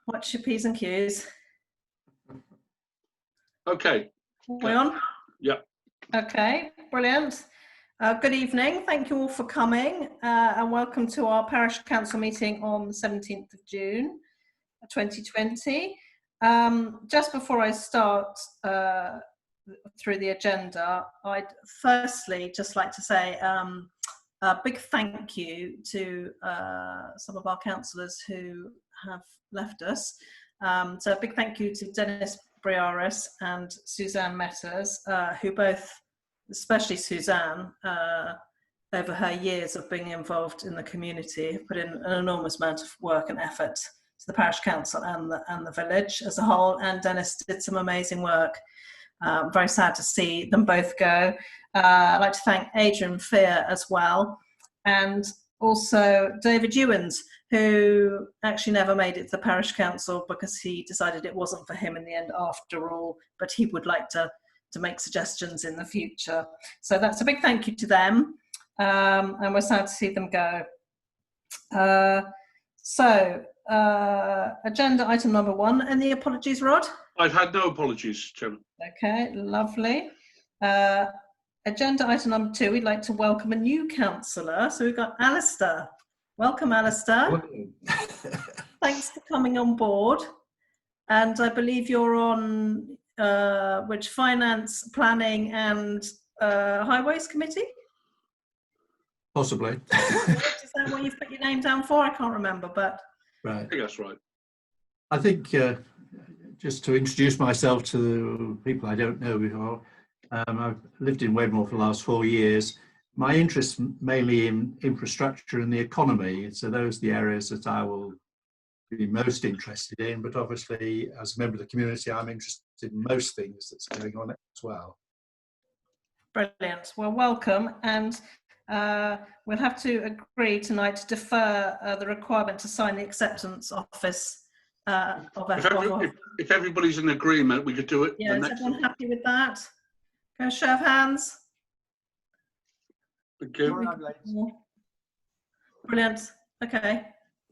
What's your P's and Q's? Okay. We on? Yeah. Okay, brilliant. Good evening. Thank you all for coming and welcome to our Parish Council meeting on the 17th of June 2020. Just before I start through the agenda, I'd firstly just like to say a big thank you to some of our councillors who have left us. So a big thank you to Dennis Briaris and Suzanne Metters, who both, especially Suzanne, over her years of being involved in the community, have put in an enormous amount of work and effort to the Parish Council and the village as a whole. And Dennis did some amazing work. Very sad to see them both go. I'd like to thank Adrian Fear as well, and also David Ewens, who actually never made it to the Parish Council because he decided it wasn't for him in the end after all, but he would like to make suggestions in the future. So that's a big thank you to them, and we're sad to see them go. Agenda item number 1, any apologies, Rod? I've had no apologies, Chairman. Okay, lovely. Agenda item number 2, we'd like to welcome a new councillor. So we've got Alistair. Welcome, Alistair. Thanks for coming on board. And I believe you're on which Finance, Planning and Highways Committee? Possibly. Is that what you've put your name down for? I can't remember, but... Right. I think that's right. I think just to introduce myself to people I don't know before, I've lived in Wedmore for the last 4 years. My interest mainly in infrastructure and the economy, so those are the areas that I will be most interested in, but obviously as a member of the community I'm interested in most things that's going on as well. Brilliant. Well, welcome, and we'll have to agree tonight to defer the requirement to sign the acceptance office if everybody's in agreement, we could do it. Yeah, is everyone happy with that? Go show of hands. Okay. Brilliant. Okay.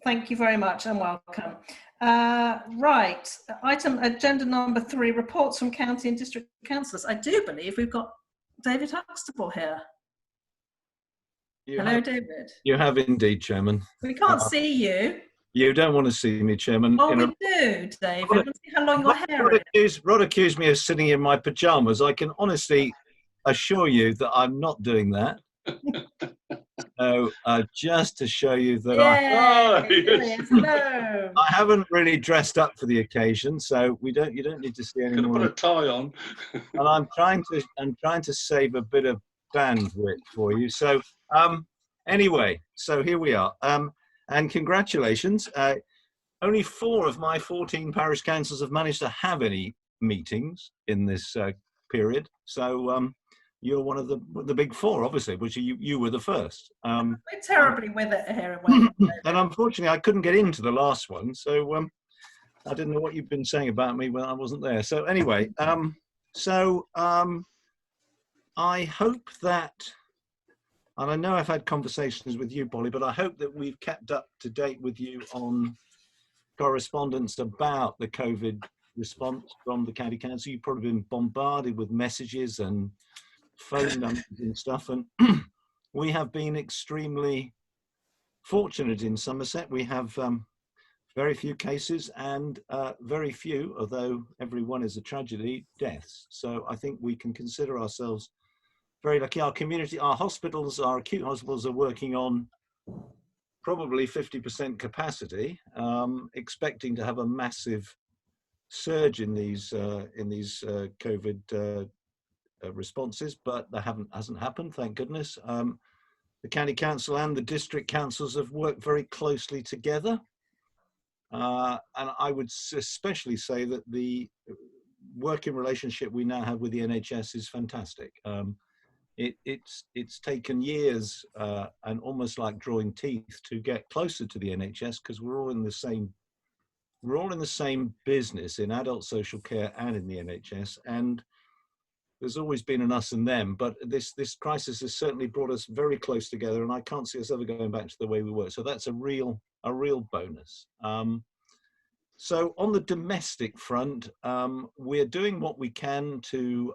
Thank you very much and welcome. Right. Agenda number 3, reports from county and district councillors. I do believe we've got David Huxtable here. Hello, David. You have indeed, Chairman. We can't see you. You don't want to see me, Chairman. Oh, we do, David. Let's see how long your hair is. Rod accused me of sitting in my pyjamas. I can honestly assure you that I'm not doing that. So just to show you that I haven't really dressed up for the occasion, so you don't need to see any more. Put a tie on. And I'm trying to save a bit of bandwidth for you. So anyway, so here we are. And congratulations. Only 4 of my 14 parish councils have managed to have any meetings in this period. So you're one of the big 4, obviously, which you were the first. We're terribly with it here. And unfortunately, I couldn't get into the last one. So I didn't know what you've been saying about me when I wasn't there. So anyway, I hope that, and I know I've had conversations with you, Polly, but I hope that we've kept up to date with you on correspondence about the COVID response from the County Council. You've probably been bombarded with messages and phone numbers and stuff, and we have been extremely fortunate in Somerset. We have very few cases and very few, although every one is a tragedy, deaths. So I think we can consider ourselves very lucky. Our community, our hospitals, our acute hospitals are working on probably 50% capacity, expecting to have a massive surge in these COVID responses, but that hasn't happened, thank goodness. The County Council and the district councils have worked very closely together, and I would especially say that the working relationship we now have with the NHS is fantastic. It's taken years and almost like drawing teeth to get closer to the NHS, because we're all in the same business in adult social care and in the NHS, and there's always been an us and them, but this crisis has certainly brought us very close together, and I can't see us ever going back to the way we were. So that's a real bonus. So on the domestic front, we're doing what we can to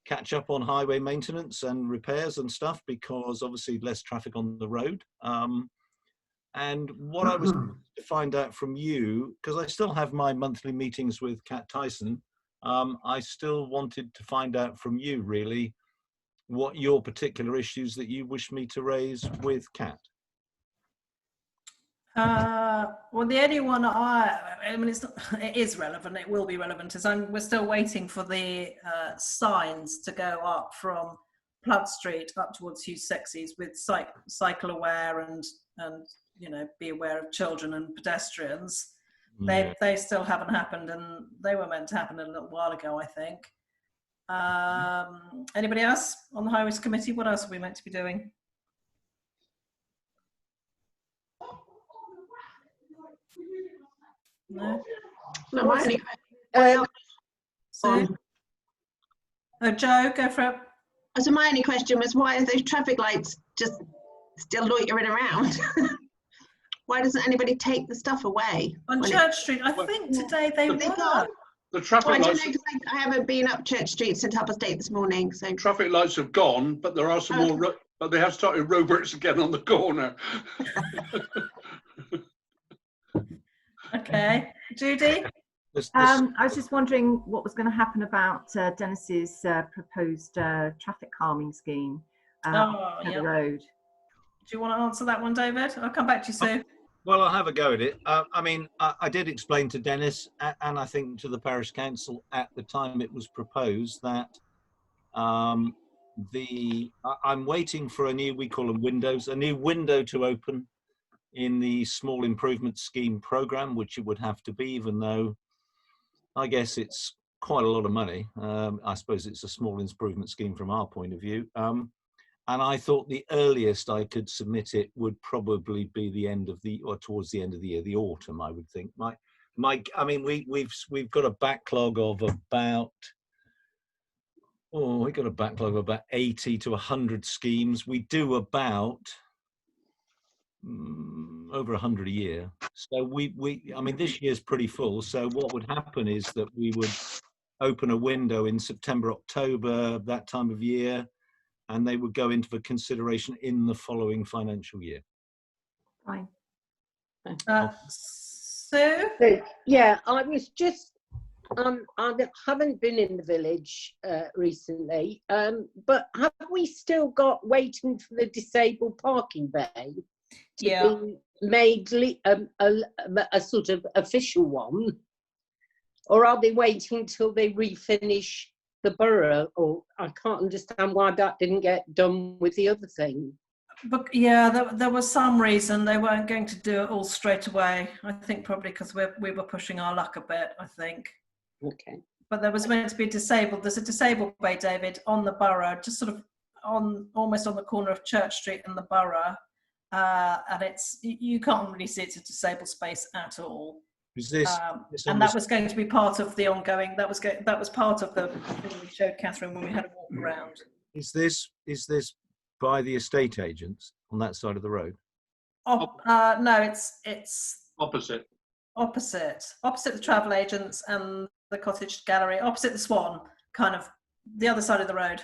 catch up on highway maintenance and repairs and stuff, because obviously less traffic on the road. And what I was to find out from you, because I still have my monthly meetings with Kat Tyson, I still wanted to find out from you really what your particular issues that you wish me to raise with Kat. Well, the only one I mean, it is relevant. It will be relevant. We're still waiting for the signs to go up from Flood Street up towards Hughes Sexy's with cycle aware and be aware of children and pedestrians. Yeah. They still haven't happened, and they were meant to happen a little while ago, I think. Anybody else on the Highways Committee? What else are we meant to be doing? No. So, Joe, go for it. So my only question was, why are those traffic lights just still loitering around? Why doesn't anybody take the stuff away? On Church Street, I think today they were. The traffic Well, I don't lights. know, 'cause I haven't been up Church Street since 8:30 this morning. So Traffic lights have gone, but there are some more. But they have started roadworks again on the corner. Okay, Judy. I was just wondering what was going to happen about Dennis's proposed traffic calming scheme on the road. Do you want to answer that one, David? I'll come back to you soon. Well, I'll have a go at it. I mean, I did explain to Dennis and I think to the Parish Council at the time it was proposed that I'm waiting for we call them windows, a new window to open in the small improvement scheme program, which it would have to be, even though I guess it's quite a lot of money. I suppose it's a small improvement scheme from our point of view. And I thought the earliest I could submit it would probably be towards the end of the year, the autumn, I would think. I mean, we've got a backlog of about 80 to 100 schemes. We do about over 100 a year. So I mean, this year's pretty full. So what would happen is that we would open a window in September, October, that time of year, and they would go into for consideration in the following financial year. Fine. Sue? Yeah, I was just, I haven't been in the village recently, but have we still got waiting for the disabled parking bay to be made a sort of official one? Or are they waiting till they refinish the borough? Or I can't understand why that didn't get done with the other thing. But yeah, there was some reason they weren't going to do it all straight away. I think probably because we were pushing our luck a bit, I think. Okay. But there was meant to be there's a disabled bay, David, on the borough, just sort of almost on the corner of Church Street and the borough. And you can't really see it's a disabled space at all. Is this, and that was going to be part of the ongoing. That was part of the thing we showed Catherine when we had a walk around. Is this by the estate agents on that side of the road? No, it's Opposite the travel agents and the cottage gallery, opposite the Swan, kind of the other side of the road.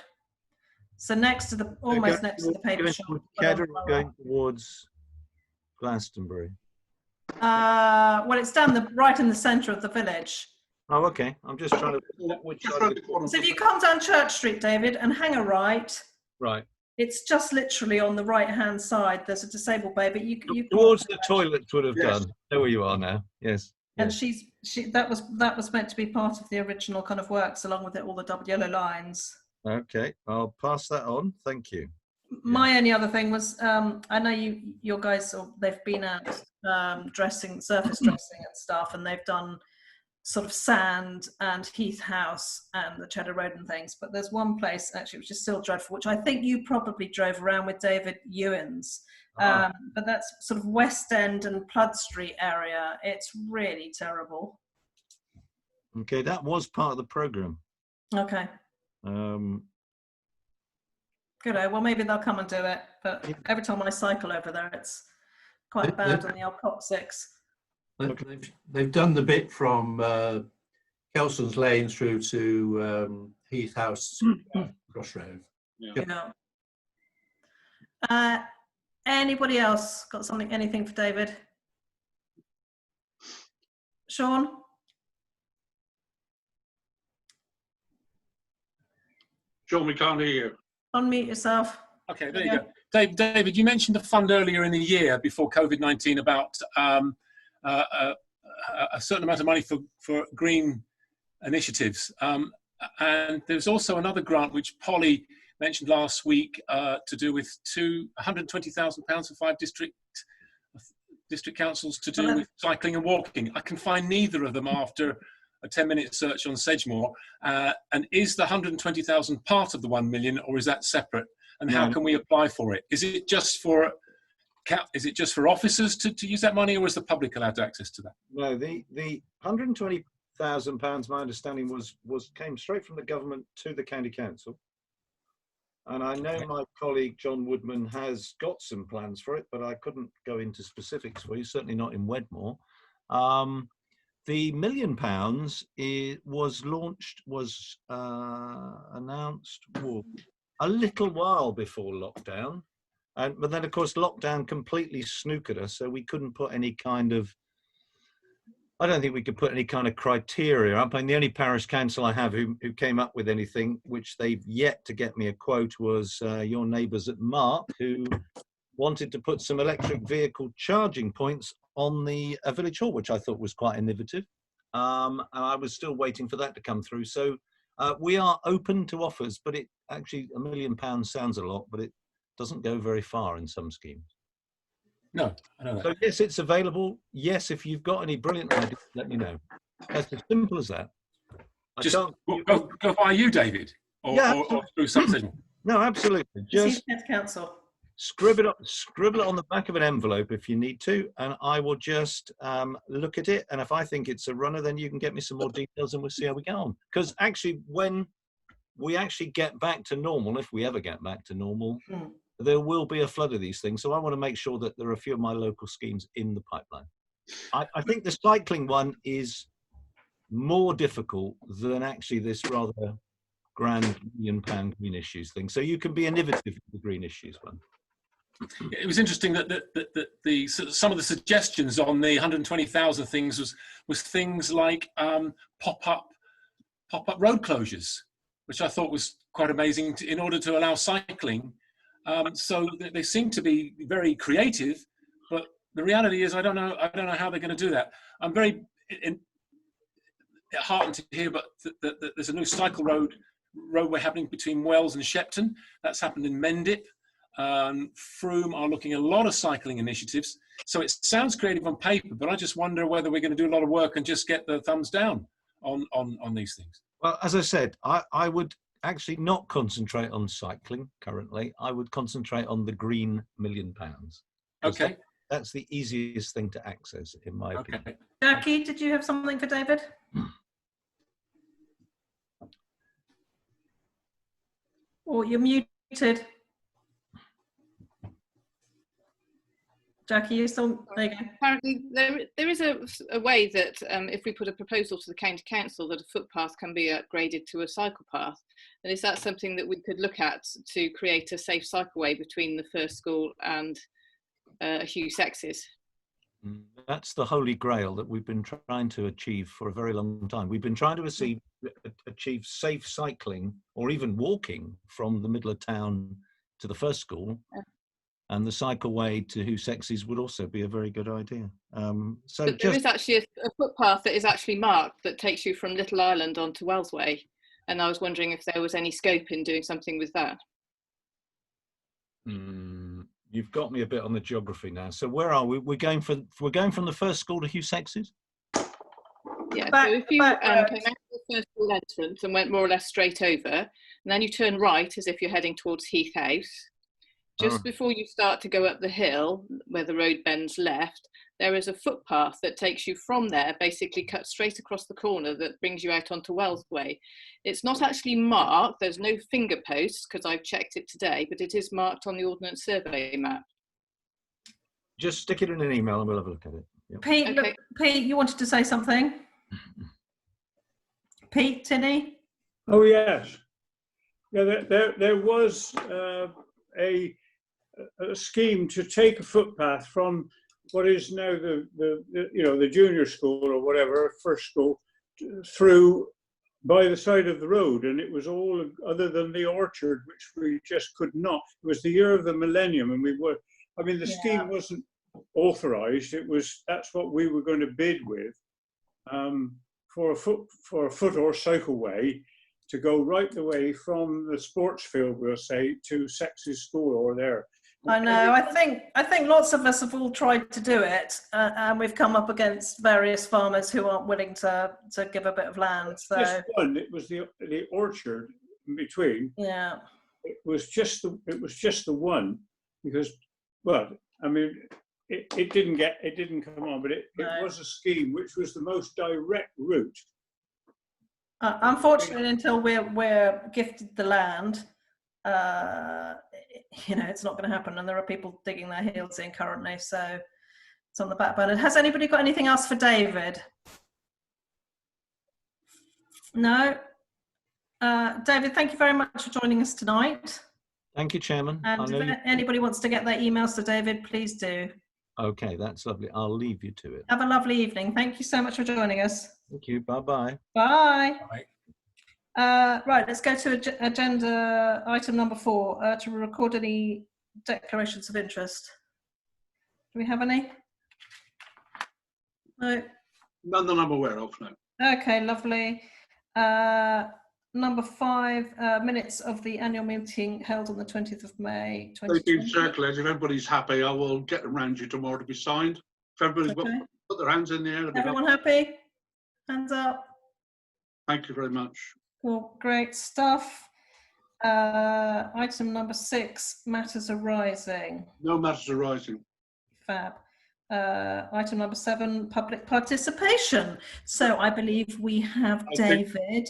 So next to the next to the paper shop. Going towards Glastonbury. Well, it's down right in the centre of the village. Oh, okay. I'm just trying to. Which side so if you come down Church Street, David, and hang a right. Right. It's just literally on the right-hand side. There's a disabled bay, but you towards the toilets would have done. There where you are now. Yes. And that was meant to be part of the original kind of works, along with all the double yellow lines. Okay, I'll pass that on. Thank you. My only other thing was, I know your guys, they've been at surface dressing and stuff, and they've done sort of Sand and Heath House and the Cheddar Road and things. But there's one place actually which is still dreadful, which I think you probably drove around with David Ewan's. But that's sort of West End and Flood Street area. It's really terrible. Okay, that was part of the programme. Okay. Good. Well, maybe they'll come and do it. But every time I cycle over there, it's quite bad on the old Cop 6. They've done the bit from Kelson's Lane through to Heath House Crossroad. Yeah. Anybody else got anything for David? Sean? Sean, we can't hear you. Unmute yourself. Okay, there you go. David, you mentioned a fund earlier in the year before COVID-19 about a certain amount of money for green initiatives. And there's also another grant which Polly mentioned last week to do with £120,000 for 5 district councils to do with cycling and walking. I can find neither of them after a 10-minute search on Sedgemoor. And is the 120,000 part of the 1 million, or is that separate? And how can we apply for it? Is it just for officers to use that money, or is the public allowed access to that? No, the £120,000, my understanding came straight from the government to the county council. And I know my colleague John Woodman has got some plans for it, but I couldn't go into specifics for you, certainly not in Wedmore. The £1 million was announced a little while before lockdown. But then, of course, lockdown completely snookered us, so we couldn't put any kind of, I don't think we could put any kind of criteria up. And the only parish council I have who came up with anything, which they've yet to get me a quote, was your neighbours at Mark, who wanted to put some electric vehicle charging points on the village hall, which I thought was quite innovative. And I was still waiting for that to come through. So we are open to offers, but it actually, £1 million sounds a lot, but it doesn't go very far in some schemes. No, I know that. So yes, it's available. Yes, if you've got any brilliant ideas, let me know. That's as simple as that. Just go via you, David, or through something. No, absolutely. Just Council. scribble it on the back of an envelope if you need to, and I will just look at it. And if I think it's a runner, then you can get me some more details, and we'll see how we go on. Because actually, when we actually get back to normal, if we ever get back to normal, there will be a flood of these things. So I want to make sure that there are a few of my local schemes in the pipeline. I think the cycling one is more difficult than actually this rather grand £1 million green issues thing. So you can be innovative with the green issues one. It was interesting that some of the suggestions on the 120,000 things was things like pop-up road closures, which I thought was quite amazing in order to allow cycling. So they seem to be very creative, but the reality is I don't know how they're going to do that. I'm very heartened to hear, but that there's a new cycle roadway happening between Wells and Shepton. That's happened in Mendip. Frome are looking at a lot of cycling initiatives. So it sounds creative on paper, but I just wonder whether we're going to do a lot of work and just get the thumbs down on these things. Well, as I said, I would actually not concentrate on cycling currently. I would concentrate on the green £1 million. Okay. That's the easiest thing to access, in my opinion. Jackie, did you have something for David? Oh, you're muted. Jackie, you still there? You go. Apparently, there is a way that if we put a proposal to the county council that a footpath can be upgraded to a cycle path, and is that something that we could look at to create a safe cycleway between the first school and Hugh Sexes? That's the holy grail that we've been trying to achieve for a very long time. We've been trying to achieve safe cycling or even walking from the middle of town to the first school. And the cycleway to Hugh Sexes would also be a very good idea. But there is actually a footpath that is actually marked that takes you from Little Island onto Wellsway. And I was wondering if there was any scope in doing something with that. You've got me a bit on the geography now. So where are we? We're going from the first school to Hugh Sexes? Yeah, so if you came out of the first school entrance and went more or less straight over, and then you turn right as if you're heading towards Heath House, just before you start to go up the hill where the road bends left, there is a footpath that takes you from there, basically cut straight across the corner, that brings you out onto Wellsway. It's not actually marked, there's no finger posts because I've checked it today, but it is marked on the Ordnance Survey map. Just stick it in an email and we'll have a look at it. Pete, Okay. look, Pete, you wanted to say something? Pete, Tinny? Oh, yes. Yeah, there was a scheme to take a footpath from what is now the junior school or whatever, first school, through by the side of the road, and it was all other than the orchard, which we just could not. It was the year of the millennium, and the scheme wasn't authorised. That's what we were going to bid with, for a foot or cycleway, to go right the way from the sports field, we'll say, to Sex's school or there. I know. I think lots of us have all tried to do it, and we've come up against various farmers who aren't willing to give a bit of land. So just one. It was the orchard in between. Yeah. It was just the one, because, well, I mean, it didn't come on, but it was a scheme which was the most direct route. Unfortunately, until we're gifted the land, it's not going to happen, and there are people digging their heels in currently, so it's on the back burner. Has anybody got anything else for David? No. David, thank you very much for joining us tonight. Thank you, Chairman. And if anybody wants to get their emails to David, please do. Okay, that's lovely. I'll leave you to it. Have a lovely evening. Thank you so much for joining us. Thank you. Bye-bye. Bye. Bye. Right, let's go to agenda item number 4, to record any declarations of interest. Do we have any? No. None that I'm aware of, no. Okay, lovely. Number 5, minutes of the annual meeting held on the 20th of May, 2020. They've been circulated. If everybody's happy, I will get them round you tomorrow to be signed. If everybody's put their hands in the air. Everyone happy? Hands up. Thank you very much. Cool, great stuff. Item number 6, matters arising. No matters arising. Fab. Item number 7, public participation. So I believe we have David.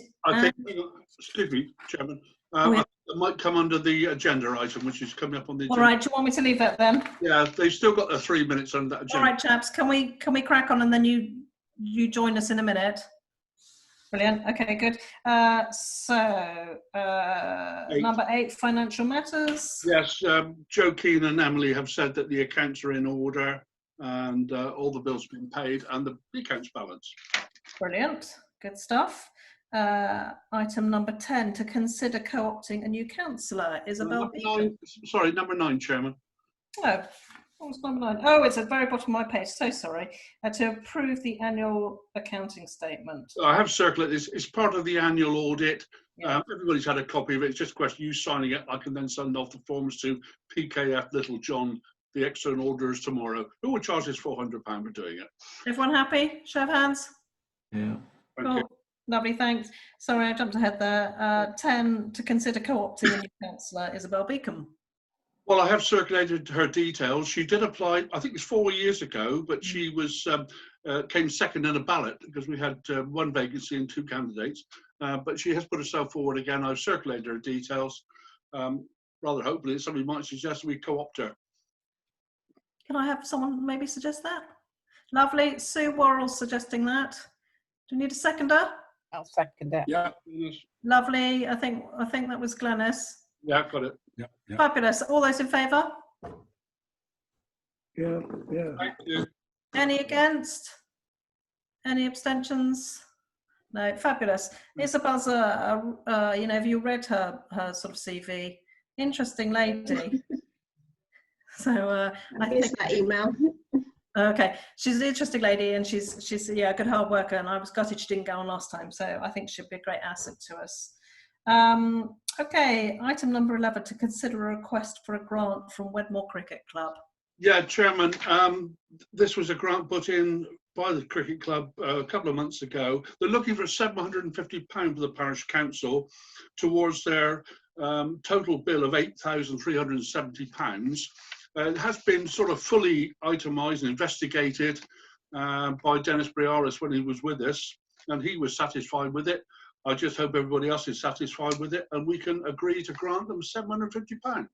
Excuse me, Chairman. It might come under the agenda item, which is coming up on the agenda. All right, do you want me to leave that then? Yeah, they've still got their 3 minutes under that agenda. All right, chaps, can we crack on, and then you join us in a minute? Brilliant. Okay, good. Number 8, financial matters. Yes, Joe Keane and Emily have said that the accounts are in order, and all the bills have been paid, and the accounts balance. Brilliant. Good stuff. Item number 10, to consider co-opting a new councillor. Isabel Beacon. Number 9, Chairman. Oh, what was number 9? Oh, it's at the very bottom of my page. So sorry. To approve the annual accounting statement. I have circulated this. It's part of the annual audit. Yeah. Everybody's had a copy of it. It's just a question of you signing it. I can then send off the forms to PKF Little John, the external auditors, tomorrow, who will charge us £400 for doing it. Everyone happy? Show of hands. Yeah. Thank you. Lovely, thanks. Sorry, I jumped ahead there. 10, to consider co-opting a new councillor, Isabel Beacon. Well, I have circulated her details. She did apply, I think it was 4 years ago, but she was came second in a ballot because we had 1 vacancy and 2 candidates. But she has put herself forward again. I've circulated her details. Rather hopefully somebody might suggest we co-opt her. Can I have someone maybe suggest that? Lovely. Sue Worrell's suggesting that. Do you need a seconder? I'll second it. Yeah. Lovely. I think that was Glenys. Yeah, got it. Yeah. Fabulous. All those in favour? Yeah. Thank you. Any against? Any abstentions? No. Fabulous. Isabel's have you read her sort of CV? Interesting lady. So I missed that email. Okay, she's an interesting lady, and she's a good hard worker, and I was gutted she didn't go on last time, so I think she'd be a great asset to us. Okay, item number 11, to consider a request for a grant from Wedmore Cricket Club. Yeah, Chairman, this was a grant put in by the Cricket Club a couple of months ago. They're looking for £750 for the Parish Council towards their total bill of £8,370. It has been sort of fully itemised and investigated by Dennis Briaris when he was with us, and he was satisfied with it. I just hope everybody else is satisfied with it, and we can agree to grant them £750.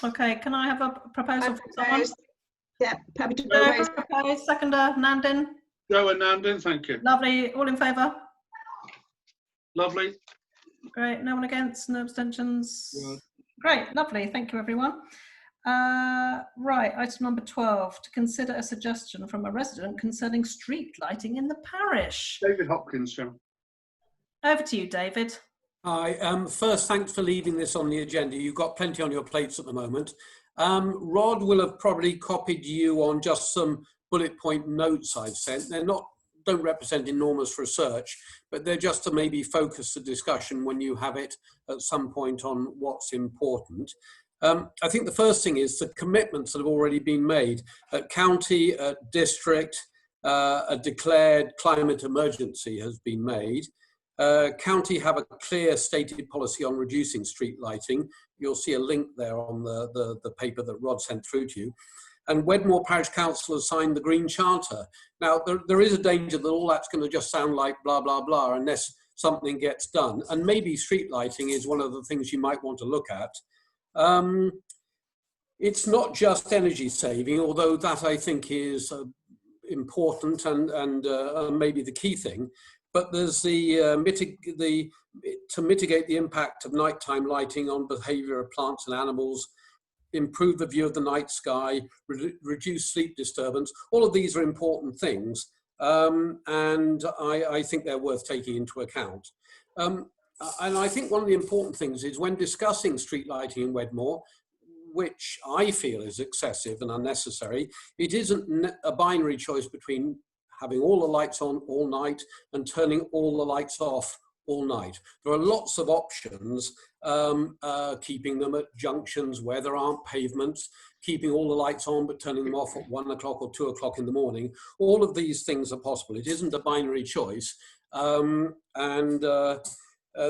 Okay, can I have a proposal from someone? Yeah, happy to Joe propose. proposed, seconder, Nandin. Joe and Nandin, thank you. Lovely. All in favour? Lovely. Great. No one against? No abstentions? Good. Great. Lovely. Thank you, everyone. Right. Item number 12, to consider a suggestion from a resident concerning street lighting in the parish. David Hopkins, Jim. Over to you, David. Hi. First, thanks for leaving this on the agenda. You've got plenty on your plates at the moment. Rod will have probably copied you on just some bullet point notes I've sent. They're not, don't represent enormous research, but they're just to maybe focus the discussion when you have it at some point on what's important. I think the first thing is the commitments that have already been made at county, at district. A declared climate emergency has been made. County have a clear stated policy on reducing street lighting. You'll see a link there on the paper that Rod sent through to you. And Wedmore Parish Council has signed the Green Charter. Now, there is a danger that all that's going to just sound like blah, blah, blah, unless something gets done. And maybe street lighting is one of the things you might want to look at. It's not just energy saving, although that I think is important and maybe the key thing. But there's to mitigate the impact of nighttime lighting on behaviour of plants and animals, improve the view of the night sky, reduce sleep disturbance. All of these are important things, and I think they're worth taking into account. And I think one of the important things is when discussing street lighting in Wedmore, which I feel is excessive and unnecessary, it isn't a binary choice between having all the lights on all night and turning all the lights off all night. There are lots of options, keeping them at junctions where there aren't pavements, keeping all the lights on but turning them off at 1 o'clock or 2 o'clock in the morning. All of these things are possible. It isn't a binary choice.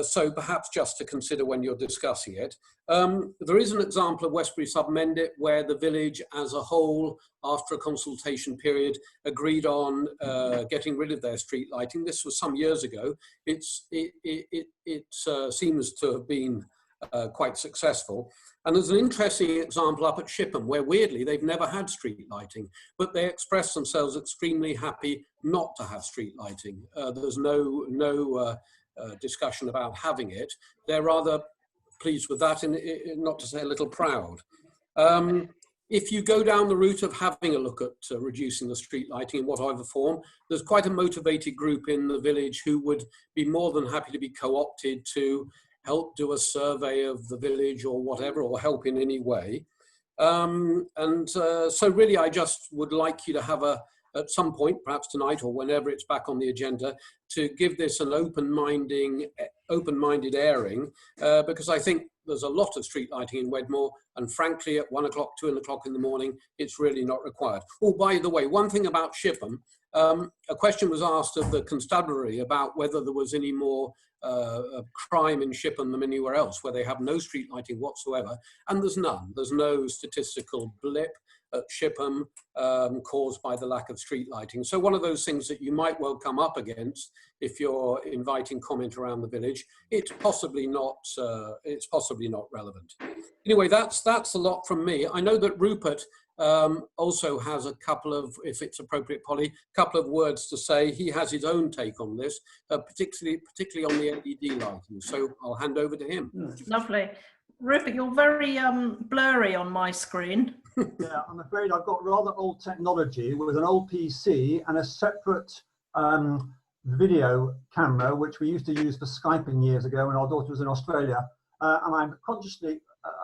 So perhaps just to consider when you're discussing it. There is an example of Westbury Sub-Mendip where the village as a whole, after a consultation period, agreed on getting rid of their street lighting. This was some years ago. It seems to have been quite successful. And there's an interesting example up at Shipham where weirdly they've never had street lighting, but they express themselves extremely happy not to have street lighting. There's no discussion about having it. They're rather pleased with that and not to say a little proud. If you go down the route of having a look at reducing the street lighting in whatever form, there's quite a motivated group in the village who would be more than happy to be co-opted to help do a survey of the village or whatever, or help in any way. So really I just would like you to have at some point, perhaps tonight or whenever it's back on the agenda, to give this an open-minded airing, because I think there's a lot of street lighting in Wedmore, and frankly, at 1 o'clock, 2 o'clock in the morning, it's really not required. Oh, by the way, one thing about Shipham, a question was asked of the constabulary about whether there was any more crime in Shipham than anywhere else, where they have no street lighting whatsoever, and there's none. There's no statistical blip at Shipham caused by the lack of street lighting. So one of those things that you might well come up against if you're inviting comment around the village. It's possibly not relevant. Anyway, that's a lot from me. I know that Rupert also has a couple of, if it's appropriate, Polly, a couple of words to say. He has his own take on this, particularly on the LED lighting. So I'll hand over to him. Lovely. Rupert, you're very blurry on my screen. Yeah, I'm afraid I've got rather old technology with an old PC and a separate video camera, which we used to use for Skyping years ago when our daughter was in Australia. And I'm consciously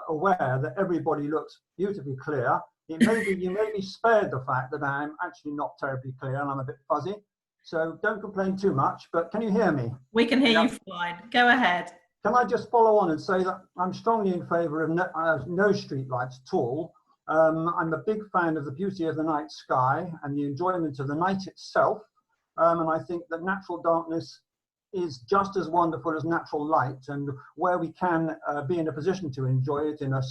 aware that everybody looks beautifully clear. You may be spared the fact that I'm actually not terribly clear and I'm a bit fuzzy. So don't complain too much, but can you hear me? We can hear you fine. Go ahead. Can I just follow on and say that I'm strongly in favour of no street lights at all. I'm a big fan of the beauty of the night sky and the enjoyment of the night itself. And I think that natural darkness is just as wonderful as natural light. And where we can be in a position to enjoy it in a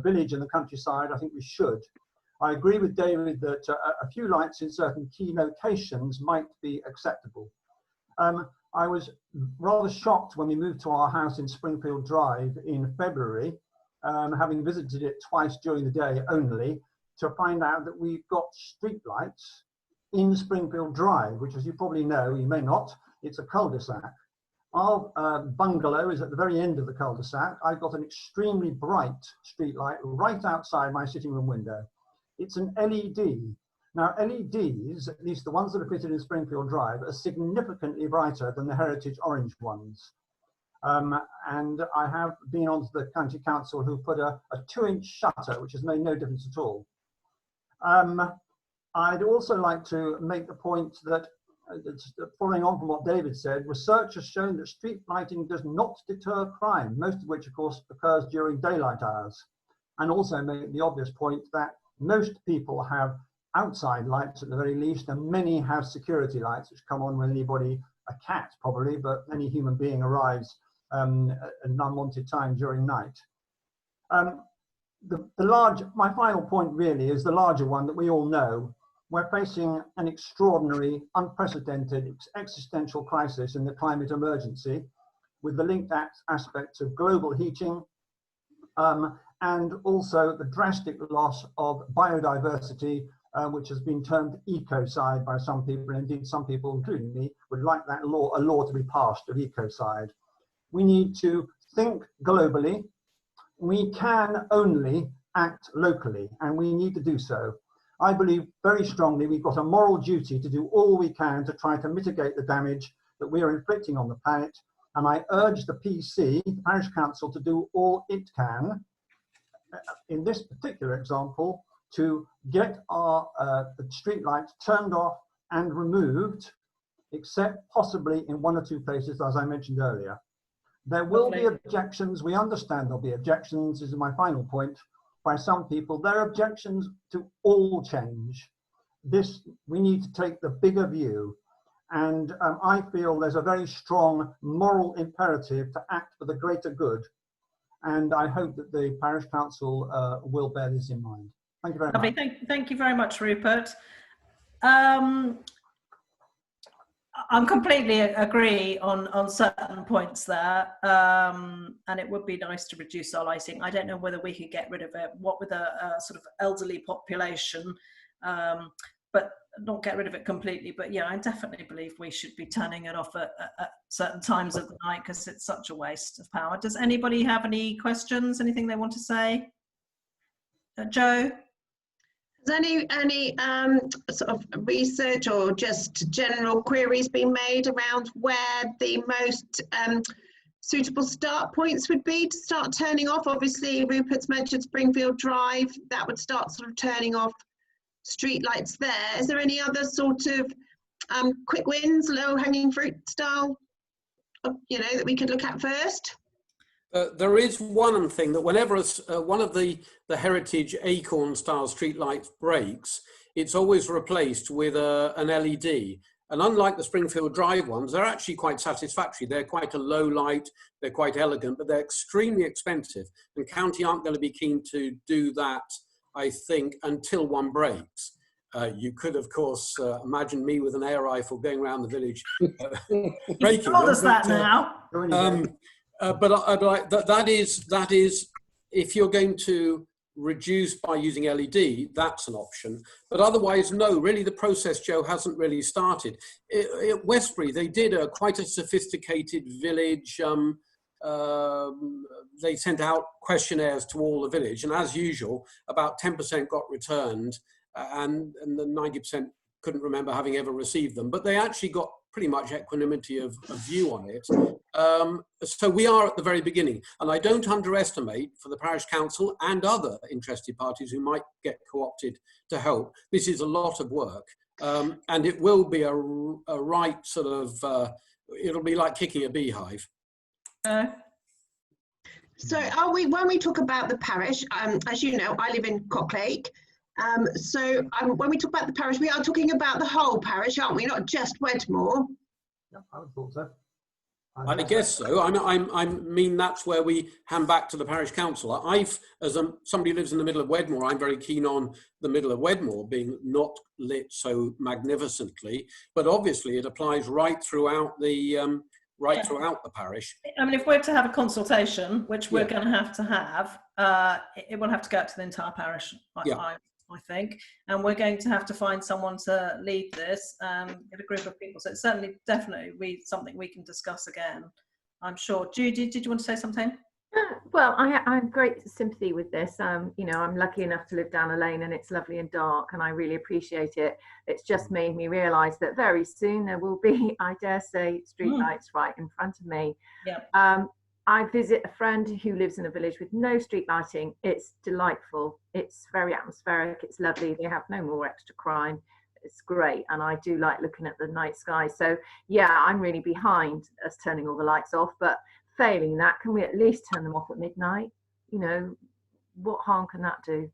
village in the countryside, I think we should. I agree with David that a few lights in certain key locations might be acceptable. I was rather shocked when we moved to our house in Springfield Drive in February, having visited it twice during the day only, to find out that we've got streetlights in Springfield Drive, which, as you probably know, you may not, it's a cul-de-sac. Our bungalow is at the very end of the cul-de-sac. I've got an extremely bright streetlight right outside my sitting room window. It's an LED. Now, LEDs, at least the ones that are fitted in Springfield Drive, are significantly brighter than the heritage orange ones. And I have been on to the county council who put a 2-inch shutter, which has made no difference at all. I'd also like to make the point that, following on from what David said, research has shown that street lighting does not deter crime, most of which, of course, occurs during daylight hours. And also make the obvious point that most people have outside lights at the very least, and many have security lights which come on when anybody, a cat probably, but any human being arrives at an unwanted time during night. My final point really is the larger one that we all know. We're facing an extraordinary, unprecedented existential crisis in the climate emergency, with the linked aspects of global heating and also the drastic loss of biodiversity, which has been termed ecocide by some people, and indeed some people, including me, would like that law, a law to be passed of ecocide. We need to think globally. We can only act locally, and we need to do so. I believe very strongly we've got a moral duty to do all we can to try to mitigate the damage that we are inflicting on the planet, and I urge the PC, the Parish Council, to do all it can, in this particular example, to get our streetlights turned off and removed, except possibly in 1 or 2 places, as I mentioned earlier. There will be objections. We understand there'll be objections, this is my final point, by some people. There are objections to all change. We need to take the bigger view. And I feel there's a very strong moral imperative to act for the greater good. And I hope that the Parish Council will bear this in mind. Thank you very much. Thank you very much, Rupert. I completely agree on certain points there, and it would be nice to reduce our lighting. I don't know whether we could get rid of it, what with a sort of elderly population, but not get rid of it completely. But yeah, I definitely believe we should be turning it off at certain times of the night, because it's such a waste of power. Does anybody have any questions, anything they want to say? Joe? Has any sort of research or just general queries been made around where the most suitable start points would be to start turning off? Obviously, Rupert's mentioned Springfield Drive. That would start sort of turning off street lights there. Is there any other sort of quick wins, low-hanging fruit style, that we could look at first? There is one thing that whenever one of the heritage acorn style streetlights breaks, it's always replaced with an LED. And unlike the Springfield Drive ones, they're actually quite satisfactory. They're quite a low light, they're quite elegant, but they're extremely expensive. And county aren't going to be keen to do that, I think, until one breaks. You could, of course, imagine me with an air rifle going around the village. You've told us that now. But that is, if you're going to reduce by using LED, that's an option. But otherwise, no, really the process, Joe, hasn't really started. At Westbury, they did quite a sophisticated village. They sent out questionnaires to all the village, and as usual, about 10% got returned, and the 90% couldn't remember having ever received them. But they actually got pretty much equanimity of view on it. So we are at the very beginning, and I don't underestimate, for the Parish Council and other interested parties who might get co-opted to help, this is a lot of work, and it will be a right sort of, it'll be like kicking a beehive. So when we talk about the parish, as you know, I live in Cocklake. When we talk about the parish, we are talking about the whole parish, aren't we? Not just Wedmore. Yeah, I would thought so. I guess so. I mean, that's where we hand back to the Parish Council. As somebody who lives in the middle of Wedmore, I'm very keen on the middle of Wedmore being not lit so magnificently, but obviously it applies right throughout the parish. I mean, if we're to have a consultation, which we're going to have, it will have to go out to the entire parish. I think, and we're going to have to find someone to lead this, get a group of people. So it's certainly, definitely something we can discuss again, I'm sure. Judy, did you want to say something? Well, I have great sympathy with this. You know, I'm lucky enough to live down a lane and it's lovely and dark, and I really appreciate it. It's just made me realise that very soon there will be, I dare say, streetlights right in front of me. Yep. I visit a friend who lives in a village with no street lighting. It's delightful. It's very atmospheric. It's lovely. They have no more extra crime. It's great. And I do like looking at the night sky. So yeah, I'm really behind us turning all the lights off, but failing that, can we at least turn them off at midnight? You know, what harm can that do?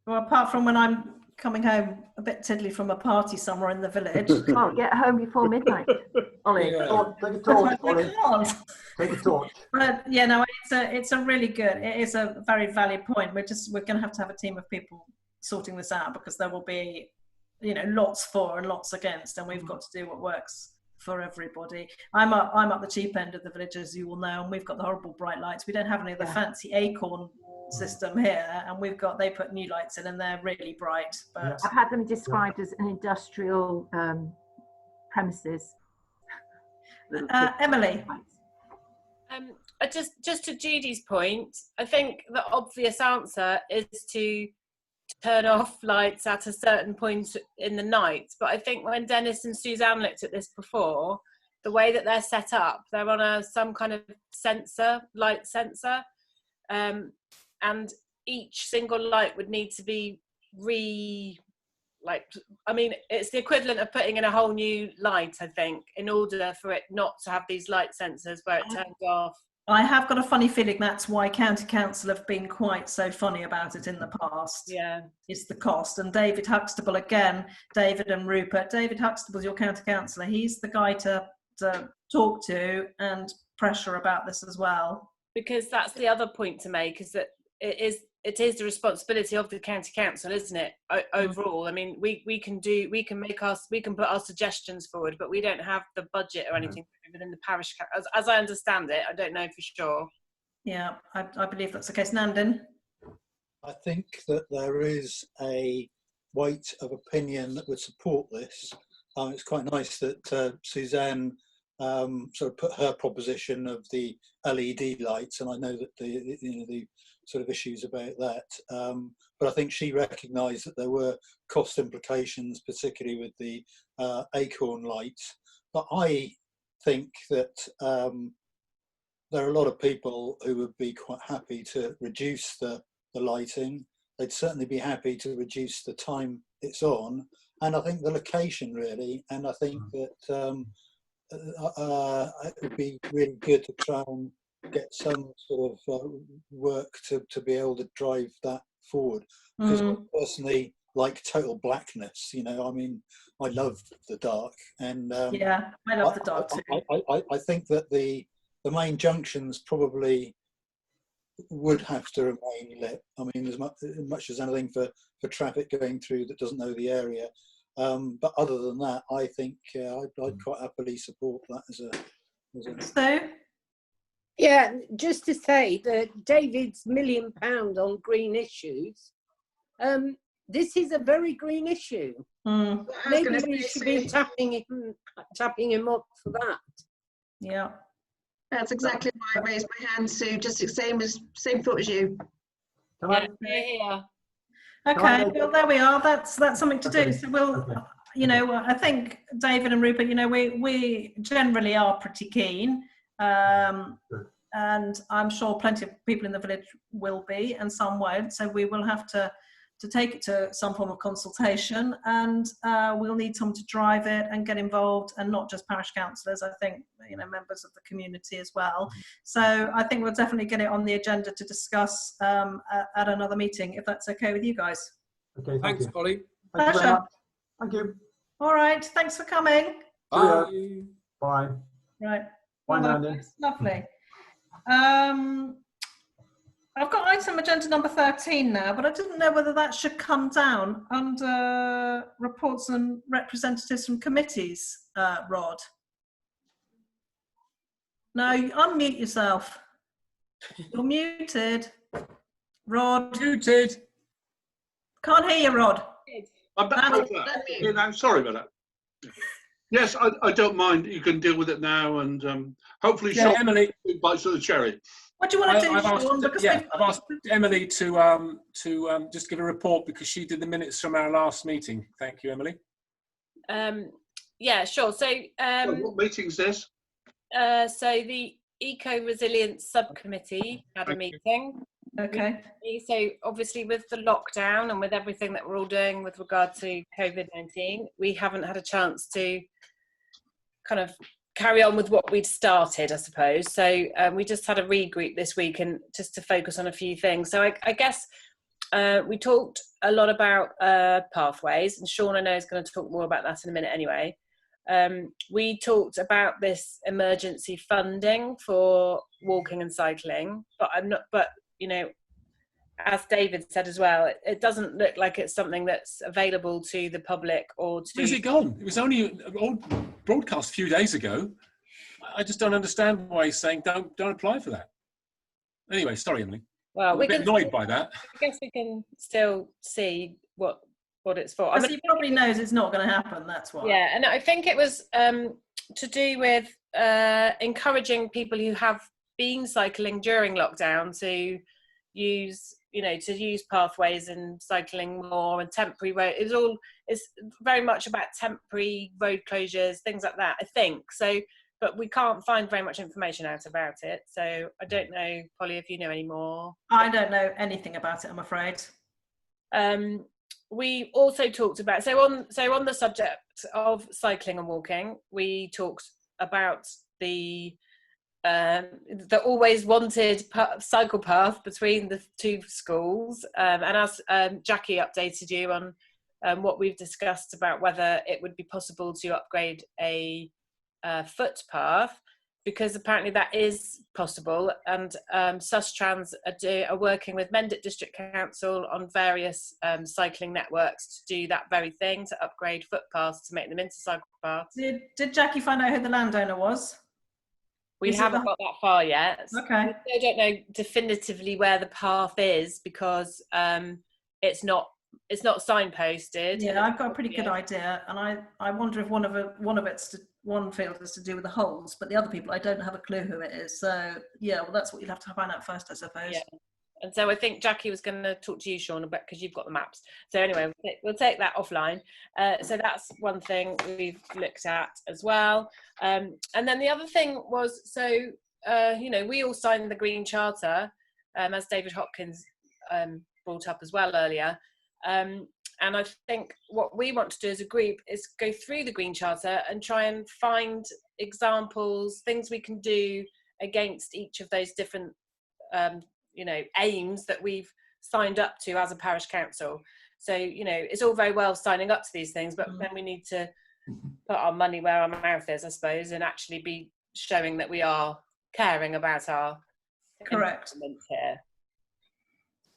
Well, apart from when I'm coming home a bit tiddly from a party somewhere in the village. Oh, get home before midnight, Ollie. Yeah. Take a torch, Ollie. Take a torch. But yeah, no, it's a really good, it is a very valid point. We're going to have a team of people sorting this out, because there will be, you know, lots for and lots against, and we've got to do what works for everybody. I'm up the cheap end of the village, as you will know, and we've got the horrible bright lights. We don't have any of the fancy acorn system here, and they put new lights in and they're really bright. But I've had them described as an industrial premises. Emily. Just to Judy's point, I think the obvious answer is to turn off lights at a certain point in the night. But I think when Dennis and Suzanne looked at this before, the way that they're set up, they're on some kind of light sensor, and each single light would need to be it's the equivalent of putting in a whole new light, I think, in order for it not to have these light sensors where it turns off. I have got a funny feeling that's why County Council have been quite so funny about it in the past. Yeah. It's the cost. And David Huxtable, again, David and Rupert. David Huxtable's your County Councillor. He's the guy to talk to and pressure about this as well. Because that's the other point to make, is that it is the responsibility of the County Council, isn't it? Overall, I mean, we can put our suggestions forward, but we don't have the budget or anything within the parish. As I understand it, I don't know for sure. Yeah, I believe that's the case. Nandin? I think that there is a weight of opinion that would support this. It's quite nice that Suzanne sort of put her proposition of the LED lights, and I know that the sort of issues about that, but I think she recognised that there were cost implications, particularly with the acorn lights. But I think that there are a lot of people who would be quite happy to reduce the lighting. They'd certainly be happy to reduce the time it's on, and I think the location really, and I think that it would be really good to try and get some sort of work to be able to drive that forward. Because I personally like total blackness, you know, I mean, I love the dark, and yeah, I love the dark too. I think that the main junctions probably would have to remain lit. I mean, as much as anything for traffic going through that doesn't know the area. But other than that, I think I'd quite happily support that as a. So, yeah, just to say that David's £1 million on green issues. This is a very green issue. Maybe we should be tapping him up for that. Yeah, that's exactly why I raised my hand, Sue. Just the same thought as you. Yeah. Okay, well there we are. That's something to do. So we'll, you know, I think David and Rupert, you know, we generally are pretty keen, and I'm sure plenty of people in the village will be, and some won't. So we will have to take it to some form of consultation, and we'll need someone to drive it and get involved, and not just parish councillors. I think, you know, members of the community as well. So I think we'll definitely get it on the agenda to discuss at another meeting, if that's okay with you guys. Okay, thanks, Polly. Pleasure. Thank you. All right, thanks for coming. Bye. Bye. Right. Bye, Well, Nandin. that's lovely. I've got item agenda number 13 now, but I didn't know whether that should come down under reports and representatives from committees, Rod. No, unmute yourself. You're muted. Rod. Muted. Can't hear you, Rod. I'm back with that. Yeah, no, sorry about that. Yes, I don't mind. You can deal with it now, and hopefully, Yeah, Sean Emily, bites of the cherry. What do you want to do, I've Sean? I've asked Emily to just give a report because she did the minutes from our last meeting. Thank you, Emily. Yeah, sure. So, What meeting's this? so the Eco Resilience Subcommittee had a meeting. Okay. So obviously with the lockdown and with everything that we're all doing with regard to COVID-19, we haven't had a chance to kind of carry on with what we'd started, I suppose. So we just had a regroup this week and just to focus on a few things. So I guess we talked a lot about pathways, and Sean I know is going to talk more about that in a minute anyway. We talked about this emergency funding for walking and cycling, but you know, as David said as well, it doesn't look like it's something that's available to the public or to... Where's it gone? It was only broadcast a few days ago. I just don't understand why he's saying don't apply for that. Anyway, sorry, Emily. Well, I'm a bit annoyed by that. I guess we can still see what it's for. I mean, he probably knows it's not going to happen, that's why. Yeah, and I think it was to do with encouraging people who have been cycling during lockdown to use pathways and cycling more and temporary road. It's very much about temporary road closures, things like that, I think. So, but we can't find very much information out about it. So I don't know, Polly, if you know any more. I don't know anything about it, I'm afraid. We also talked about, so on the subject of cycling and walking, we talked about the always wanted cycle path between the two schools, and as Jackie updated you on what we've discussed about whether it would be possible to upgrade a footpath, because apparently that is possible, and Sustrans are working with Mendip District Council on various cycling networks to do that very thing, to upgrade footpaths to make them into cycle paths. Did Jackie find out who the landowner was? We haven't got that far yet. Okay. I don't know definitively where the path is because it's not signposted. Yeah, I've got a pretty good idea, and I wonder if one field is to do with the holes, but the other people I don't have a clue who it is. So yeah, well that's what you'll have to find out first, I suppose. Yeah. And so I think Jackie was going to talk to you, Sean, about because you've got the maps. So anyway, we'll take that offline. So that's one thing we've looked at as well. And then the other thing was, so, we all signed the Green Charter, as David Hopkins brought up as well earlier. And I think what we want to do as a group is go through the Green Charter and try and find examples, things we can do against each of those different aims that we've signed up to as a parish council. So, it's all very well signing up to these things, but then we need to put our money where our mouth is, I suppose, and actually be showing that we are caring about our correct here.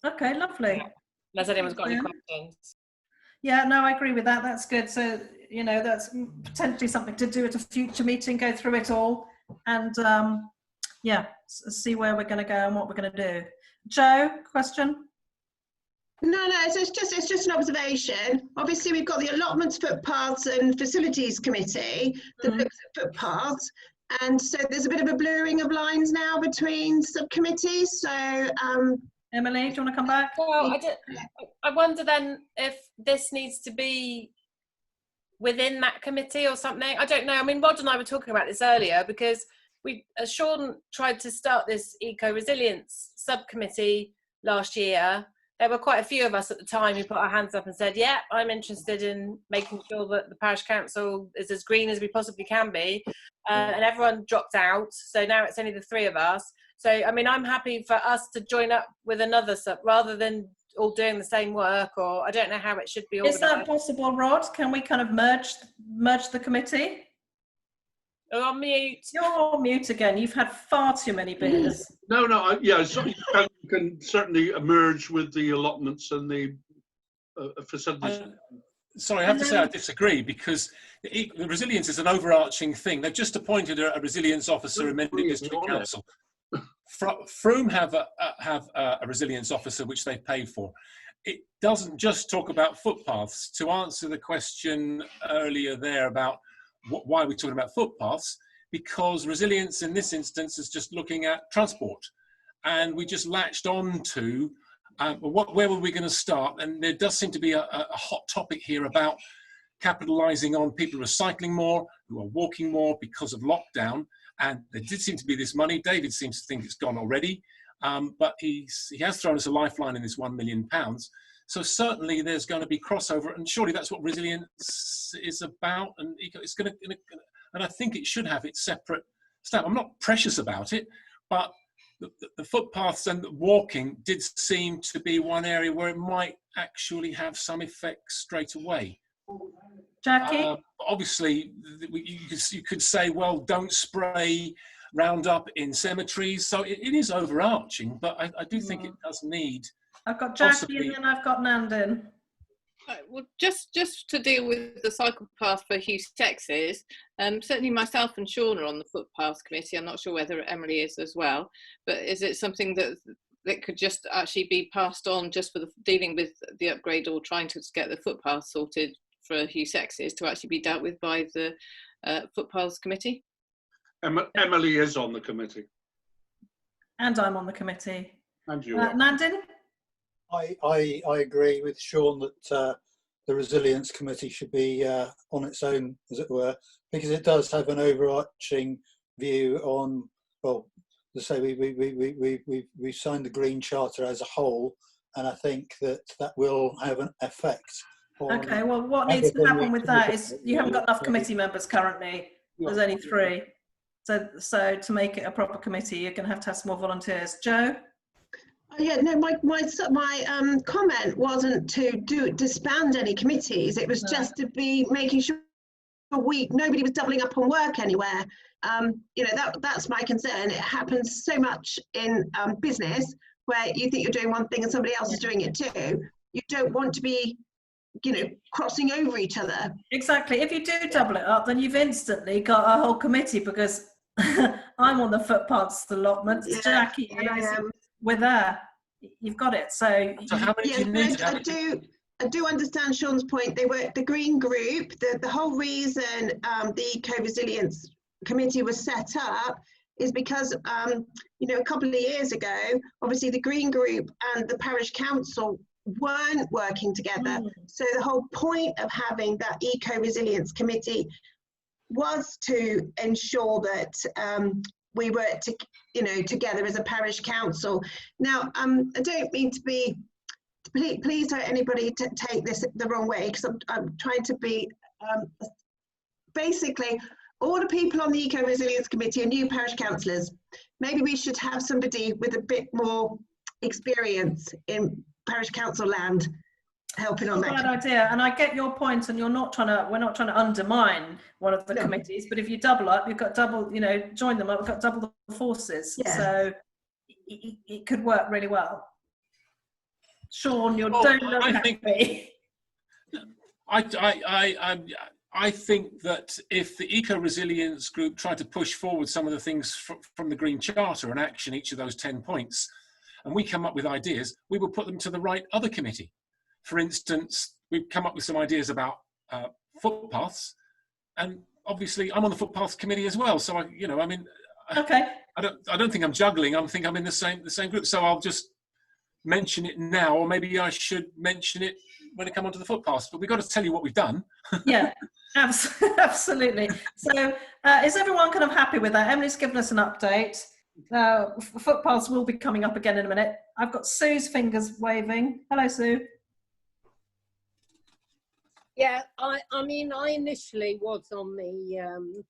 Okay, lovely. Unless anyone's got any questions. Yeah, no, I agree with that. That's good. So, that's potentially something to do at a future meeting, go through it all and see where we're going to go and what we're going to do. Joe, question? No, it's just an observation. Obviously, we've got the allotments, footpaths and facilities committee that looks at footpaths. And so there's a bit of a blurring of lines now between subcommittees. So, Emily, do you want to come back? Well, I wonder then if this needs to be within that committee or something. I don't know. I mean, Rod and I were talking about this earlier because Sean tried to start this eco-resilience subcommittee last year. There were quite a few of us at the time who put our hands up and said, yeah, I'm interested in making sure that the parish council is as green as we possibly can be. And everyone dropped out. So now it's only the three of us. So, I mean, I'm happy for us to join up with another sub rather than all doing the same work, or I don't know how it should be organised. Is that possible, Rod? Can we kind of merge the committee? You're on mute. You're on mute again. You've had far too many beers. No, yeah, so you can certainly merge with the allotments and the facilities. Sorry, I have to say I disagree because the resilience is an overarching thing. They've just appointed a resilience officer in Mendip District Council. Frome have a resilience officer which they've paid for, it doesn't just talk about footpaths. To answer the question earlier there about why we're talking about footpaths, because resilience in this instance is just looking at transport. And we just latched on to where were we going to start? And there does seem to be a hot topic here about capitalizing on people recycling more, who are walking more because of lockdown. And there did seem to be this money. David seems to think it's gone already, but he has thrown us a lifeline in this £1 million. So certainly there's going to be crossover, and surely that's what resilience is about. And it's going to, and I think it should have its separate stamp. I'm not precious about it, but the footpaths and the walking did seem to be one area where it might actually have some effect straight away. Jackie? Obviously, you could say, well, don't spray Roundup in cemeteries. So it is overarching, but I do think it does need. I've got Jackie and then I've got Nandin. Well, just to deal with the cycle path for Hugh Sexes, certainly myself and Sean are on the footpaths committee. I'm not sure whether Emily is as well, but is it something that could just actually be passed on just for dealing with the upgrade or trying to get the footpaths sorted for Hugh Sexes to actually be dealt with by the footpaths committee? Emily is on the committee. And I'm on the committee. And you Nandin? I agree with Sean that the Resilience Committee should be on its own, as it were, because it does have an overarching view on, well, to say we've signed the Green Charter as a whole, and I think that will have an effect. Okay, well, what needs to happen with that is you haven't got enough committee members currently. There's only 3. So to make it a proper committee, you're going to have some more volunteers. Joe? Yeah, no, my comment wasn't to disband any committees. It was just to be making sure nobody was doubling up on work anywhere. You know, that's my concern. It happens so much in business where you think you're doing one thing and somebody else is doing it too. You don't want to be, you know, crossing over each other. Exactly. If you do double it up, then you've instantly got a whole committee, because I'm on the footpaths allotment. Yeah, Jackie, we're there. You've got it. So how many do you need? I do understand Sean's point. They were the Green Group. The whole reason the Eco-Resilience Committee was set up is because, you know, a couple of years ago, obviously the Green Group and the Parish Council weren't working together. So the whole point of having that Eco-Resilience Committee was to ensure that we were together as a parish council. Now, I don't mean to be, please don't anybody take this the wrong way, because I'm trying to be, basically, all the people on the Eco-Resilience Committee are new parish councillors. Maybe we should have somebody with a bit more experience in parish council land helping on that. Bad idea, and I get your point, and we're not trying to undermine one of the committees, but if you double up, you've got double, you know, join them up, we've got double the forces. Yeah. So it could work really well. Sean, don't look at me. I think that if the Eco-Resilience Group tried to push forward some of the things from the Green Charter and action each of those 10 points, and we come up with ideas, we will put them to the right other committee. For instance, we've come up with some ideas about footpaths, and obviously I'm on the footpaths committee as well. So okay. I don't think I'm juggling. I think I'm in the same group. So I'll just mention it now, or maybe I should mention it when I come onto the footpaths. But we've got to tell you what we've done. Yeah, absolutely. So is everyone kind of happy with that? Emily's given us an update. Footpaths will be coming up again in a minute. I've got Sue's fingers waving. Hello, Sue. Yeah, I mean, I initially was on the,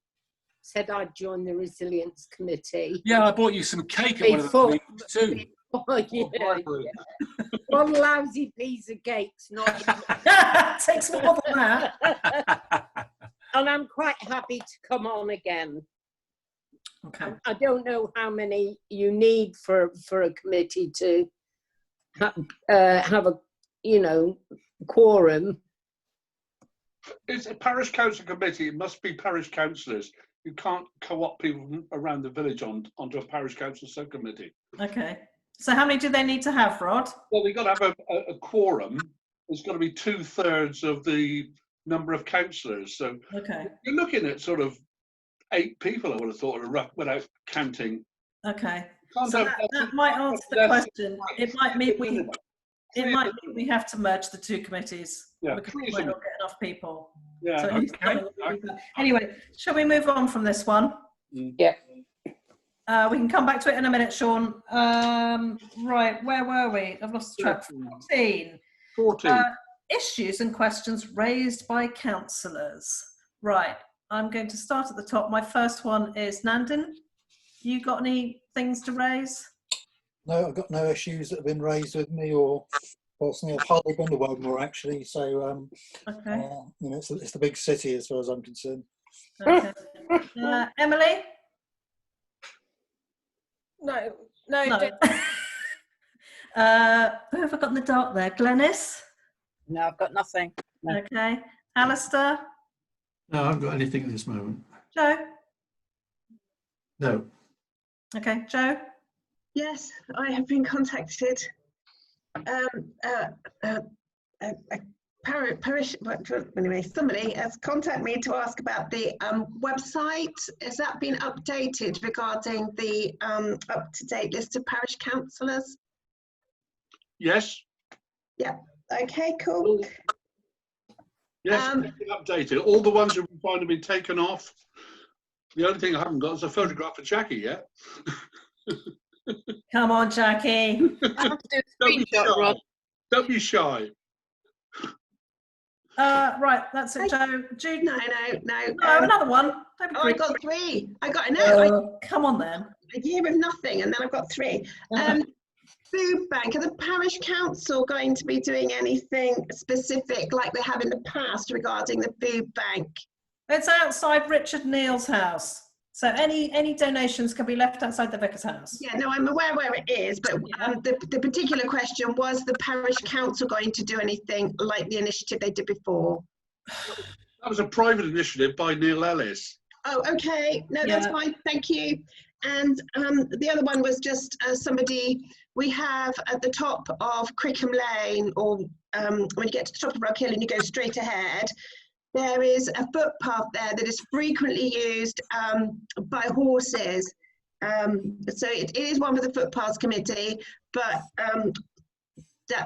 said I'd join the Resilience Committee. Yeah, I bought you some cake at one of the meetings too. One lousy piece of cake's not takes more than that. And I'm quite happy to come on again. Okay. I don't know how many you need for a committee to have a, you know, quorum. It's a parish council committee. It must be parish councillors. You can't co-opt people from around the village onto a parish council subcommittee. Okay. So how many do they need to have, Rod? Well, we've got to have a quorum. There's got to be 2/3 of the number of councillors. So okay, you're looking at sort of 8 people, I would have thought, without counting. Okay, Can't so have that might answer the question. It might mean we have to merge the 2 committees because we might not get enough people. Yeah. So it needs Okay. something really bad. Anyway, shall we move on from this one? Yeah. We can come back to it in a minute, Sean. Right, where were we? I've lost track. 14. 14. Issues and questions raised by councillors. Right, I'm going to start at the top. My first one is Nandin. You got any things to raise? No, I've got no issues that have been raised with me, or personally, I've hardly been to Wedmore actually. So, okay. You know, it's the big city as far as I'm concerned. Okay. Emily? No. Who have I got in the dark there? Glenys? No, I've got nothing. No. Okay. Alistair? No, I haven't got anything at this moment. Joe? No. Okay. Joe? Yes, I have been contacted. Parish, anyway, somebody has contacted me to ask about the website. Has that been updated regarding the up-to-date list of parish councillors? Yes. Yeah. Okay, cool. Yes, it's been updated. All the ones who have been taken off. The only thing I haven't got is a photograph of Jackie yet. Come on, Jackie. I have to do a screenshot, Rod. Don't be shy. Right, that's it, Joe. Jude? No. Another one. I got 3. I got no. Come on then. A year of nothing, and then I've got 3. Food bank. Are the parish council going to be doing anything specific like they have in the past regarding the food bank? It's outside Richard Neal's house. So any donations can be left outside the vicar's house. Yeah, no, I'm aware where it is, but the particular question was the parish council going to do anything like the initiative they did before? That was a private initiative by Neil Ellis. Oh, okay. No, that's fine. Thank you. And the other one was just somebody we have at the top of Crickham Lane, or when you get to the top of Rock Hill and you go straight ahead, there is a footpath there that is frequently used by horses. So it is one for the footpaths committee, but